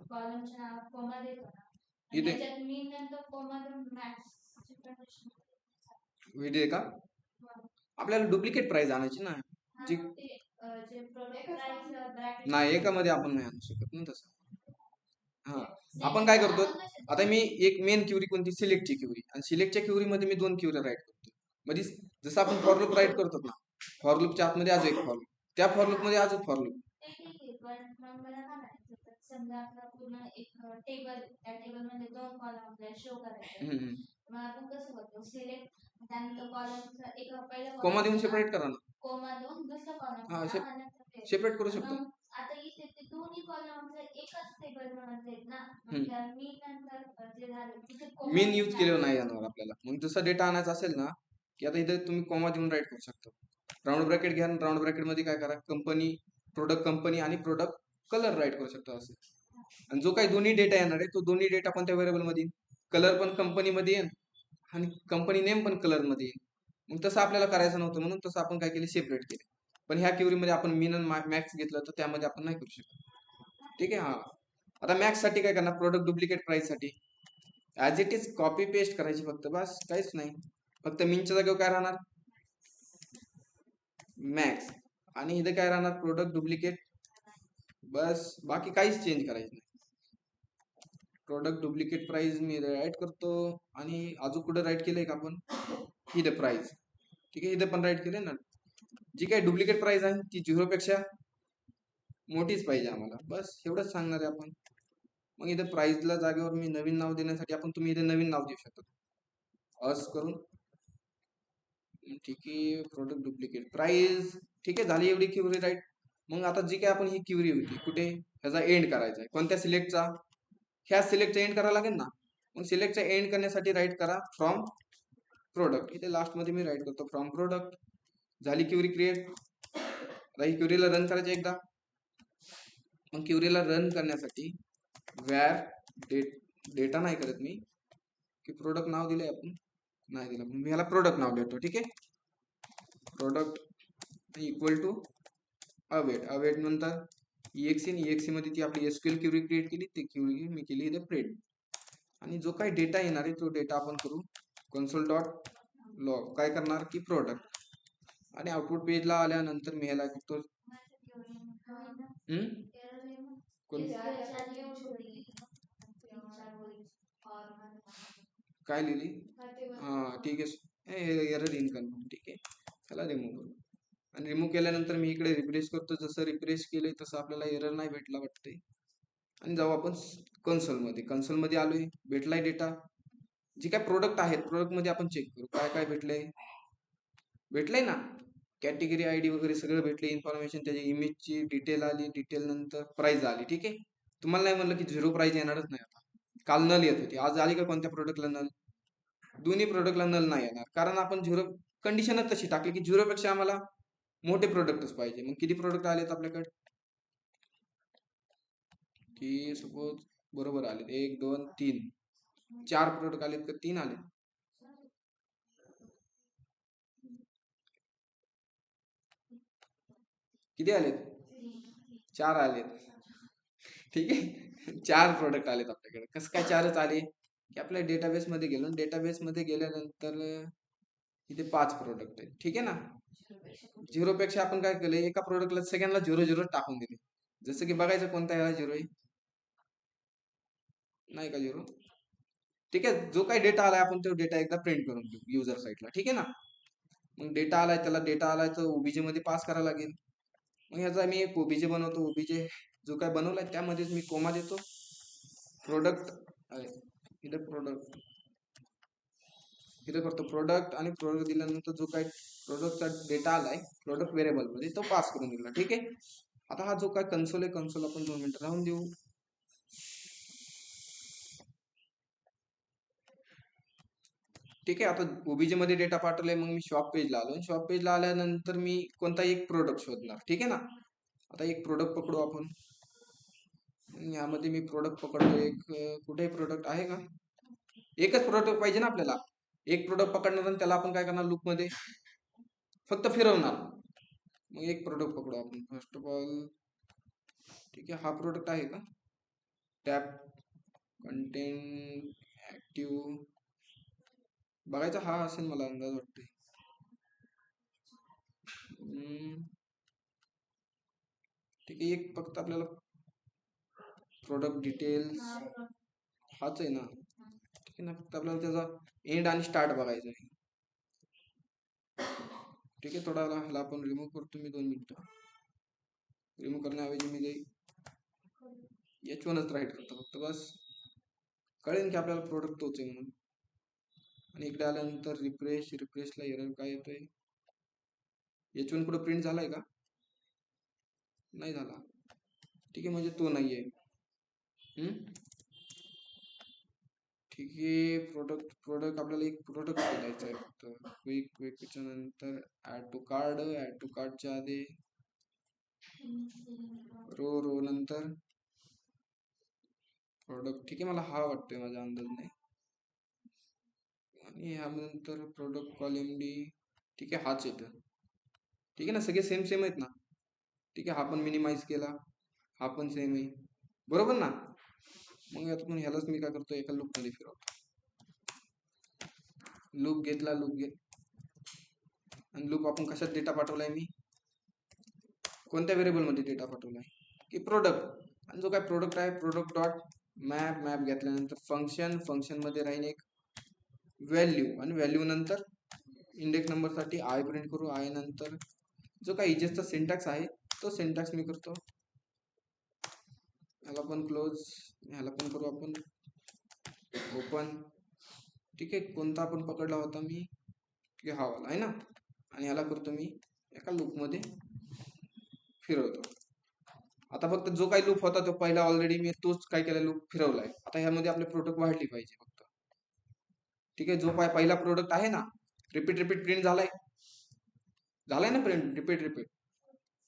कॉलमचे नाव कोमा देतो ना, आणि इथे त्याच्यात मीन नंतर कोमा देऊन मॅक्सची कंडिशन व्हिडिओ का, आपल्याला डुप्लिकेट प्राइस आणायची ना, जी जे प्रोडक्ट प्राइस ब्रॅकेट नाही एकामध्ये आपण नाही आणू शकत ना तसं. हा, आपण काय करतो, आता मी एक मेन क्युरी कोणती, सिलेक्टची क्युरी, आणि सिलेक्टच्या क्युरी मध्ये मी 2 क्युरी राईट करतो. म्हणजे जसं आपण फॉर लूप राईट करतो ना, फॉर लूपच्या आतमध्ये अजून एक फॉर लूप, त्या फॉर लूप मध्ये अजून फॉर लूप. पण मग मला काय म्हणायचं, तर समजा आपला पूर्ण एक टेबल, त्या टेबल मध्ये 2 कॉलम आपल्याला शो करायचे, मग आपण कसं करतो, सिलेक्ट त्यानंतर कॉलमचा एक पहिला कोमा देऊन सेपरेट करा ना, कोमा देऊन दुसरा कॉलम हा आणि सेपरेट करू शकतो. आता इथे ते दोन्ही कॉलम एकच टेबल म्हणत आहेत ना, मी नंतर जे झालं मीन यूज केलेलं नाही येणार आपल्याला. मग जसा डेटा आणायचा असेल ना, की आता इथे तुम्ही कॉमा देऊन राईट करू शकता, राऊंड ब्रॅकेट घ्या, राऊंड ब्रॅकेट मध्ये काय करा, कंपनी आणि प्रोडक्ट कलर राईट करू शकता असे. आणि जो काही दोन्ही डेटा येणार आहे तो दोन्ही डेटा कोणत्या व्हेरिएबल मध्ये येईल, कलर पण कंपनी मध्ये येईल आणि कंपनी नेम पण कलर मध्ये येईल. मग तसं आपल्याला करायचं नव्हतं, म्हणून तसं आपण काय केले, सेपरेट केले. पण ह्या क्युरी मध्ये आपण मीन आणि मॅक्स घेतलं तर त्यामध्ये आपण नाही करू शकत. ठीक आहे. हा, आता मॅक्स साठी काय करणार, प्रोडक्ट डुप्लिकेट प्राइस साठी as it is copy paste करायची फक्त, बस काहीच नाही. फक्त मीनच्या जागेवर काय राहणार, मॅक्स. आणि इथे काय राहणार, प्रोडक्ट डुप्लिकेट. बस बाकी काहीच चेंज करायचं नाही. प्रोडक्ट डुप्लिकेट प्राइस मी राईट करतो. आणि अजून कुठे राईट केलंय का आपण, इथे प्राइस. ठीक आहे, इथे पण राईट केलंय ना. जी काही डुप्लिकेट प्राइस आहे ती 0 पेक्षा मोठीच पाहिजे आम्हाला, बस एवढंच सांगणार आहे आपण. मग इथे प्राइसला जागेवर मी नवीन नाव देण्यासाठी आपण, तुम्ही इथे नवीन नाव देऊ शकता अस करून. ठीक आहे, प्रोडक्ट डुप्लिकेट प्राइस. ठीक आहे, झाली एवढी क्युरी राईट. मग आता जी काय आपण ही क्युरी होती कुठे, ह्याचा एंड करायचा आहे कोणत्या सिलेक्टचा, ह्या सिलेक्टचा एंड करावा लागेल ना. मग सिलेक्टचा एंड करण्यासाठी राईट करा फ्रॉम प्रोडक्ट. इथे लास्ट मध्ये मी राईट करतो फ्रॉम प्रोडक्ट. झाली क्युरी क्रिएट. आता ही क्युरीला रन करायची एकदा. मग क्युरीला रन करण्यासाठी वॅर डेटा नाही करत मी, की प्रोडक्ट नाव दिलंय आपण, नाही दिलं, मी ह्याला प्रोडक्ट नाव देतो. ठीक आहे, product equal to await. Await नंतर EXE मध्ये ती आपली SQL क्युरी क्रिएट केली, ती क्युरी मी केली इथे प्रिंट. आणि जो काही डेटा येणार आहे तो डेटा आपण करू कन्सोल डॉट लॉग. काय करणार की प्रोडक्ट. आणि आउटपुट पेजला आल्यानंतर मी ह्याला करतो काय लिहिली, हा ठीक आहे, एरर इनकन्फर्म. ठीक आहे, त्याला रिमूव्ह करू. आणि रिमूव्ह केल्यानंतर मी इकडे रिफ्रेश करतो. जसं रिफ्रेश केलंय तसं आपल्याला एरर नाही भेटला वाटतंय. आणि जाऊ आपण कन्सोलमध्ये आलोय, भेटलाय डेटा. जे काय प्रोडक्ट आहेत प्रोडक्टमध्ये आपण चेक करू काय काय भेटलंय ना. कॅटेगरी ID वगैरे सगळं भेटले, इन्फॉर्मेशन, त्याची इमेजची डिटेल आली, डिटेल नंतर प्राइस आली. ठीक आहे, तुम्हाला नाही म्हणलं की 0 प्राइस येणारच नाही. आता काल नल येत होती, आज आली का कोणत्या प्रोडक्टला नल, दोन्ही प्रोडक्टला नल नाही येणार. कारण आपण 0 कंडिशनच तशी टाकली की 0 पेक्षा आम्हाला मोठे प्रोडक्टच पाहिजे. मग किती प्रोडक्ट आलेत आपल्याकडे, की सपोज बरोबर आलेत 1 2 3 4 प्रोडक्ट आलेत का 3 आलेत, किती आलेत, 4 आलेत. ठीक आहे, 4 प्रोडक्ट आलेत आपल्याकडे. कसं काय 4च आले, की आपल्या डेटाबेस मध्ये गेलो, डेटाबेस मध्ये गेल्यानंतर इथे 5 प्रोडक्ट आहेत. ठीक आहे ना. 0 पेक्षा आपण काय केलं, एका प्रोडक्टला सेकंडला 0 टाकून दिले. जसं की बघायचं कोणता ह्याला 0 आहे, नाही का 0. ठीक आहे, जो काही डेटा आलाय आपण तो डेटा एकदा प्रिंट करून घेऊ युजर साईटला. ठीक आहे ना. मग डेटा आलाय, त्याला डेटा आलाय तर ओबीजे मध्ये पास करावं लागेल. मग ह्याचा मी एक ओबीजे बनवतो. ओबीजे जो काय बनवलाय त्यामध्येच मी कोमा देतो. प्रोडक्ट इथं प्रोडक्ट इथं करतो प्रोडक्ट. आणि प्रोडक्ट दिल्यानंतर जो काही प्रोडक्टचा डेटा आलाय प्रोडक्ट व्हेरिएबल मध्ये तो पास करून दिला. ठीक आहे, आता हा जो काय कन्सोल आहे, कन्सोल आपण 2 मिनिटं राहून देऊ. ठीक आहे, आता ओबीजे मध्ये डेटा पाठवलाय. मग मी शॉप पेजला आलो. शॉप पेजला आल्यानंतर मी कोणता एक प्रोडक्ट शोधणार. ठीक आहे ना. आता एक प्रोडक्ट पकडू आपण. यामध्ये मी प्रोडक्ट पकडतो एक, कुठे प्रोडक्ट आहे का, एकच प्रोडक्ट पाहिजे ना आपल्याला. एक प्रोडक्ट पकडणार आणि त्याला आपण काय करणार, लूप मध्ये फक्त फिरवणार. मग एक प्रोडक्ट पकडू आपण फर्स्ट ऑफ ऑल. ठीक आहे, हा प्रोडक्ट आहे का, टॅप कंटेंट ऍक्टिव्ह बघायचा, हा असेल मला अंदाज वाटतोय. ठीक आहे, एक फक्त आपल्याला प्रोडक्ट डिटेल्स हाच आहे ना. ठीक आहे ना, फक्त आपल्याला त्याचा एंड आणि स्टार्ट बघायचा आहे. ठीक आहे, थोडा ह्याला आपण रिमूव्ह करतो. मी 2 मिनिटं. रिमूव्ह करण्याऐवजी मी H1च राईट करतो फक्त, बस कळेल की आपल्याला प्रोडक्ट तोच आहे म्हणून. आणि इकडे आल्यानंतर रिफ्रेशला एरर काय येतोय, H1 कुठं प्रिंट झालाय का, नाही झाला. ठीक आहे, म्हणजे तो नाहीये. ठीक आहे, प्रोडक्ट आपल्याला एक प्रोडक्ट शोधायचा आहे फक्त. क्विकच्या नंतर ऍड टू कार्डच्या आधी रो नंतर प्रोडक्ट. ठीक आहे, मला हा वाटतोय, माझा अंदाज नाही. आणि ह्यानंतर प्रोडक्ट कॉलम डी. ठीक आहे, हाच येतं. ठीक आहे ना, सगळे सेम आहेत ना. ठीक आहे, हा पण मिनिमाइज केला, हा पण सेम आहे, बरोबर ना. मग यातून ह्यालाच मी काय करतो, एका लूप मध्ये फिरवतो. लूप घेतला आणि लूप आपण कशात डेटा पाठवलाय मी, कोणत्या व्हेरिएबल मध्ये डेटा पाठवलाय की प्रोडक्ट, आणि जो काय प्रोडक्ट आहे प्रोडक्ट डॉट मॅप, मॅप घेतल्यानंतर फंक्शन, फंक्शन मध्ये राहील एक व्हॅल्यू, आणि व्हॅल्यू नंतर इंडेक्स नंबर साठी आय प्रिंट करू, आय नंतर जो काही इजेसचा सिंटॅक्स आहे तो सिंटॅक्स मी करतो, ह्याला पण क्लोज, ह्याला पण करू आपण ओपन. ठीक आहे, कोणता आपण पकडला होता मी की हा वाला आहे ना, आणि ह्याला करतो मी एका लूप मध्ये फिरवतो. आता फक्त जो काही लूप होता तो पहिला ऑलरेडी मी तोच काय केला लूप फिरवलाय. आता ह्यामध्ये आपले प्रोडक्ट वाढली पाहिजे फक्त. ठीक आहे, जो पहिला प्रोडक्ट आहे ना, रिपीट रिपीट प्रिंट झालाय, झालाय ना प्रिंट रिपीट रिपीट,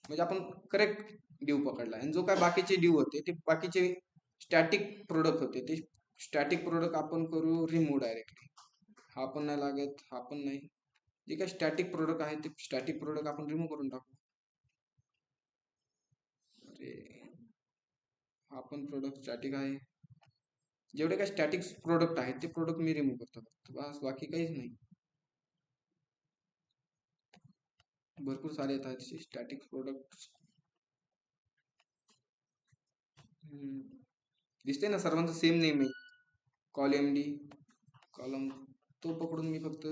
म्हणजे आपण करेक्ट ड्यू पकडला. आणि जो काय बाकीचे ड्यू होते ते बाकीचे स्टॅटिक प्रोडक्ट होते, ते स्टॅटिक प्रोडक्ट आपण करू रिमूव्ह डायरेक्टली. हा पण नाही लागत, हा पण नाही. जे काही स्टॅटिक प्रोडक्ट आहे ते स्टॅटिक प्रोडक्ट आपण रिमूव्ह करून टाकू. अरे हा पण प्रोडक्ट स्टॅटिक आहे. जेवढे काही स्टॅटिक प्रोडक्ट आहेत ते प्रोडक्ट मी रिमूव्ह करतो फक्त, बस बाकी काहीच नाही. भरपूर सारे येतात स्टॅटिक प्रोडक्ट. दिसते ना सर्वांचं सेम नेम आहे, कॉलम डी कॉलम, तो पकडून मी फक्त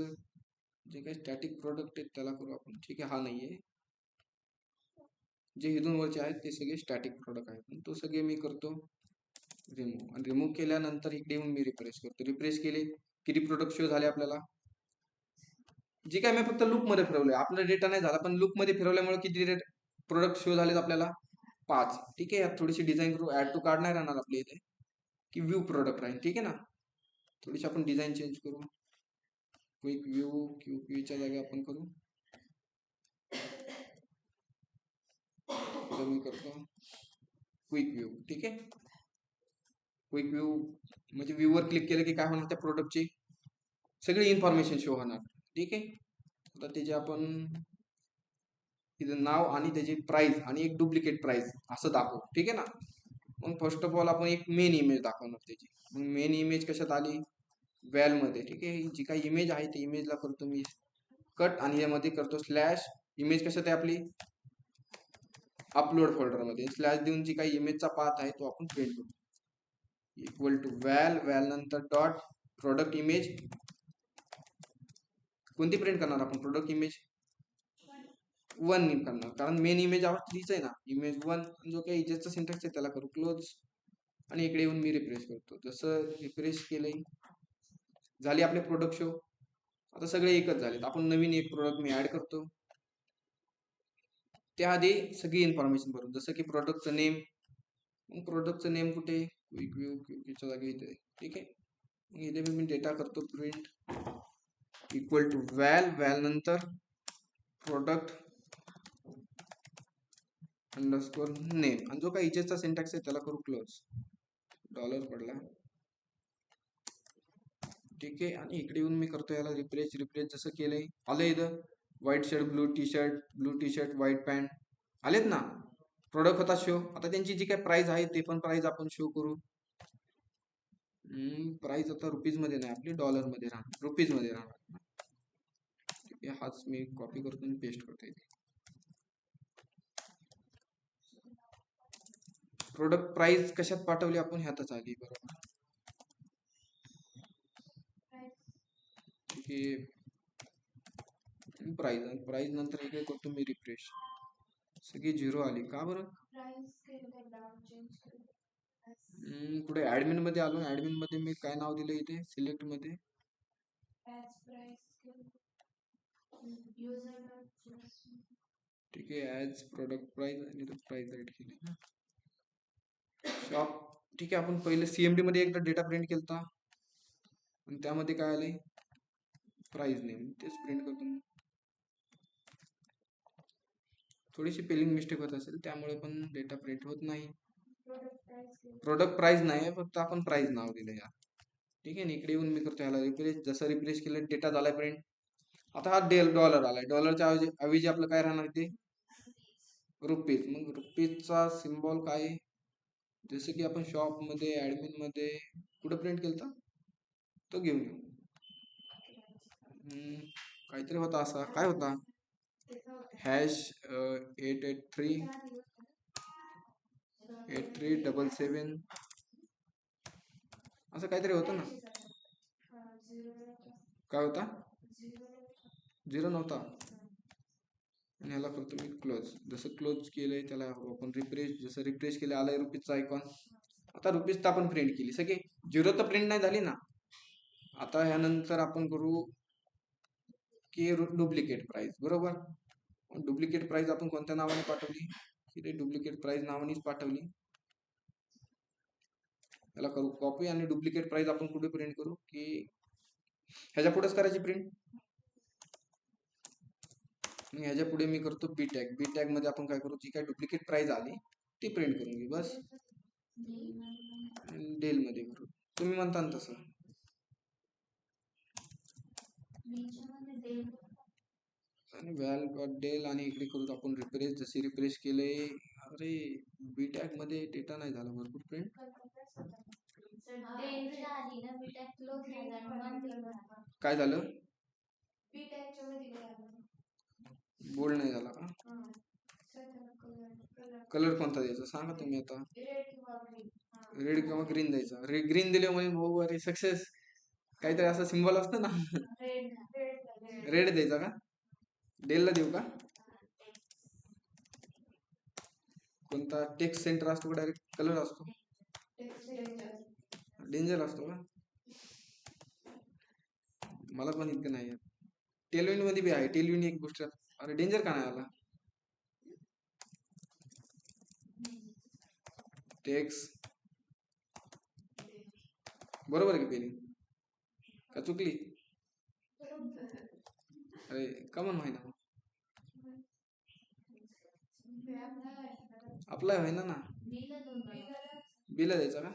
जे काही स्टॅटिक प्रोडक्ट आहेत त्याला करू आपण. ठीक आहे, हा नाहीये, जे इथून वरचे आहेत ते सगळे स्टॅटिक प्रोडक्ट आहेत, तो सगळे मी करतो रिमूव्ह. आणि रिमूव्ह केल्यानंतर इकडे येऊन मी रिफ्रेश करतो. रिफ्रेश केले किती प्रोडक्ट शो झाले आपल्याला, जे काय मी फक्त लूप मध्ये फिरवलंय, आपला डेटा नाही झाला पण लूप मध्ये फिरवल्यामुळे किती प्रोडक्ट शो झालेत आपल्याला 5. ठीक आहे, यात थोडीशी डिझाईन करू, ऍड टू कार्ड नाही राहणार आपल्या इथे की व्ह्यू प्रोडक्ट राहील. ठीक आहे ना, थोडीशी आपण डिझाईन चेंज करू, क्विक व्ह्यू, क्यूपीच्या जागी आपण करू, मी करतो क्विक व्ह्यू. ठीक आहे, क्विक व्ह्यू म्हणजे व्ह्यू वर क्लिक केलं की काय होणार, त्या प्रोडक्टची सगळी इन्फॉर्मेशन शो होणार. ठीक आहे, आता त्याचे आपण तिचं नाव आणि त्याची प्राइस आणि एक डुप्लिकेट प्राइस असं दाखवू. ठीक आहे ना, मग फर्स्ट ऑफ ऑल आपण एक मेन इमेज दाखवणार त्याची. मग मेन इमेज कशात आली, व्हॅल मध्ये. ठीक आहे, जी काही इमेज आहे त्या इमेजला करतो मी कट, आणि यामध्ये करतो स्लॅश. इमेज कशात आहे आपली, अपलोड फोल्डर मध्ये. स्लॅश देऊन जी काही इमेजचा पाथ आहे तो आपण प्रिंट करू, इक्वल टू व्हॅल, व्हॅल नंतर डॉट प्रोडक्ट इमेज. कोणती प्रिंट करणार आपण, प्रोडक्ट इमेज 1 करणार, कारण मेन इमेज तीच आहे ना, इमेज 1. जो काही इजेसचा सिंटॅक्स आहे त्याला करू क्लोज, आणि इकडे येऊन मी रिफ्रेश करतो. जसं रिफ्रेश केलंय झाली आपले प्रोडक्ट शो. आता सगळे एकच झालेत, आपण नवीन एक प्रोडक्ट मी ऍड करतो. त्याआधी सगळी इन्फॉर्मेशन भरून, जसं की प्रोडक्टचं नेम. मग प्रोडक्टचं नेम कुठे, क्विक व्ह्यू क्यूपीच्या जागी इथे. ठीक आहे, मग इथे मी डेटा करतो प्रिंट इक्वल टू व्हॅल, व्हॅल नंतर प्रोडक्ट अंडरस्कोर नेम, आणि जो काही इजेसचा सिंटॅक्स आहे त्याला करू क्लोज, डॉलर पडला. ठीक आहे, आणि इकडे येऊन मी करतो याला रिफ्रेश. रिफ्रेश जसं केलंय आलंय इथं white shirt, blue T shirt, white pant आलेत ना, प्रोडक्ट होता शो. आता त्यांची जी काही प्राइस आहे ते पण प्राइस आपण शो करू. प्राइस आता रुपीज मध्ये नाही आपली, डॉलर मध्ये राहणार, रुपीज मध्ये राहणार. ठीक आहे, हाच मी कॉपी करतो आणि पेस्ट करतो इथे. प्रोडक्ट प्राइस कशात पाठवली आपण, ह्यातच आली बरोबर. ठीक आहे, प्राइस नंतर इकडे करतो मी रिफ्रेश, सगळी 0 आली का बरं. पुढे ऍडमिन मध्ये आलो, ऍडमिन मध्ये मी काय नाव दिलं इथे सिलेक्ट मध्ये, ठीक आहे, ऍज प्रोडक्ट प्राइस, आणि तो प्राइस ऍड केली ना शॉप. ठीक आहे, आपण पहिले सीएमडी मध्ये एकदा डेटा प्रिंट केलता, आणि त्यामध्ये काय आले प्राइस नेम, तेच प्रिंट करतो. थोडीशी स्पेलिंग मिस्टेक होत असेल त्यामुळे पण डेटा प्रिंट होत नाही. प्रोडक्ट प्राइस नाही, फक्त आपण प्राइस नाव दिलं या. ठीक आहे ना, इकडे येऊन मी करतो याला रिफ्रेश. जसं रिफ्रेश केलं डेटा झालाय प्रिंट. आता हा डॉलर आलाय, डॉलरच्या ऐवजी आपलं काय राहणार ते रुपीज. मग रुपीजचा सिम्बॉल काय, जसं की आपण शॉप मध्ये ऍडमिन मध्ये कुठं प्रिंट केलता तो घेऊन येऊ. काहीतरी होता असा, काय होता हॅश 883 असं काहीतरी होतं ना. काय होता? 0 नव्हता. आणि ह्याला करतो मी क्लोज. जसं क्लोज केलंय त्याला आपण रिफ्रेश, जसं रिफ्रेश केलं आलाय रुपीजचा आयकॉन. आता रुपीज तर आपण प्रिंट केली सगळे, 0 तर प्रिंट नाही झाली ना. आता ह्यानंतर आपण करू की डुप्लिकेट प्राइस. बरोबर, डुप्लिकेट प्राइस आपण कोणत्या नावाने पाठवली? की डुप्लिकेट प्राइस नावानेच पाठवली. याला करू कॉपी आणि डुप्लिकेट प्राइस आपण कुठे प्रिंट करू की ह्याच्या पुढेच करायची प्रिंट. ह्याच्या पुढे मी करतो बी टॅग. बी टॅग मध्ये आपण काय करू, जी काय डुप्लिकेट प्राइस आली ती प्रिंट करून घेऊ बस. डेल मध्ये करू, तुम्ही म्हणता ना तसं. आणि व्हॅल डेल आणि इकडे करू आपण रिफ्रेश. जशी रिफ्रेश केले, अरे बी टॅग मध्ये डेटा नाही झाला भरपूर प्रिंट. काय झालं? बोल्ड नाही झाला का? कलर कोणता द्यायचा सांगा तुम्ही आता. रेड किंवा ग्रीन द्यायचा. ग्रीन दिले म्हणजे भाऊ अरे सक्सेस, काहीतरी असा सिम्बॉल असतं ना. रेड द्यायचा का? डेलला देऊ का? कोणता टेक्स्ट सेंटर असतो का डायरेक्ट कलर असतो? डेंजर असतो का? मला पण इतकं नाही आहे. टेलविंड मध्ये बी आहे. टेलविंड एक गोष्ट. अरे डेंजर का नाही आला? टेक्स्ट बरोबर आहे की पेलिंग का चुकली? अरे कमन व्हाय ना, अप्लाय व्हाय ना. बीला द्यायचा का?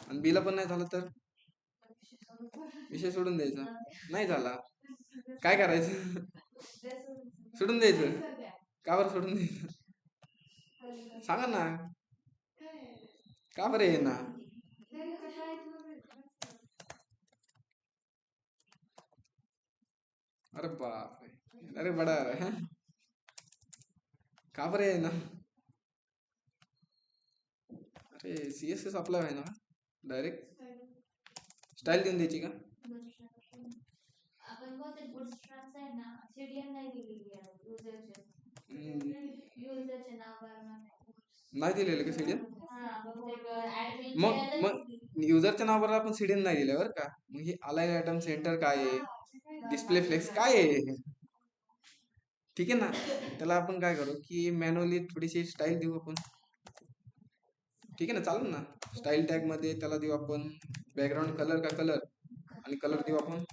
आणि बीला पण नाही झालं तर विषय सोडून द्यायचा. नाही झाला काय करायचं? सोडून द्यायचं का बरं? सोडून द्यायचं सांगा ना का बरं आहे ना. अरे बाप रे, अरे बडा है का बरं आहे ना. अरे CSS अप्लाय आहे ना, डायरेक्ट स्टाईल देऊन द्यायची का? नाही दिलेलं का सीडीएन? मग युजरच्या नावावर आपण सीडीएन नाही दिलं बरं का. मग हे अलाइन आयटम सेंटर काय आहे, डिस्प्ले फ्लेक्स काय आहे, ठीक आहे ना. त्याला आपण काय करू की मॅन्युअली थोडीशी स्टाईल देऊ आपण. ठीक आहे ना, चालेल ना. स्टाईल टॅग मध्ये त्याला देऊ आपण बॅकग्राऊंड कलर का कलर, आणि कलर देऊ आपण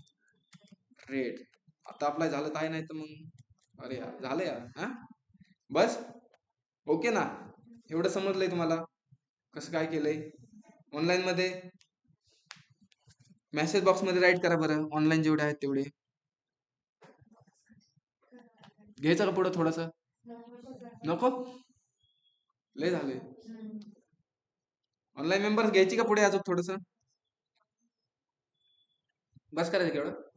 रेड. आता अप्लाय झालं काय नाही तर मग अरे यार झालं यार. हा बस ओके ना. एवढं समजलंय तुम्हाला कसं काय केलंय? ऑनलाईन मध्ये मेसेज बॉक्स मध्ये राईट करा बरं, ऑनलाईन जेवढे आहेत तेवढे. घ्यायचं का पुढं थोडस? नको लय झाले. ऑनलाईन मेंबर्स घ्यायची का पुढे अजून थोडस? बस करायचं केवढं?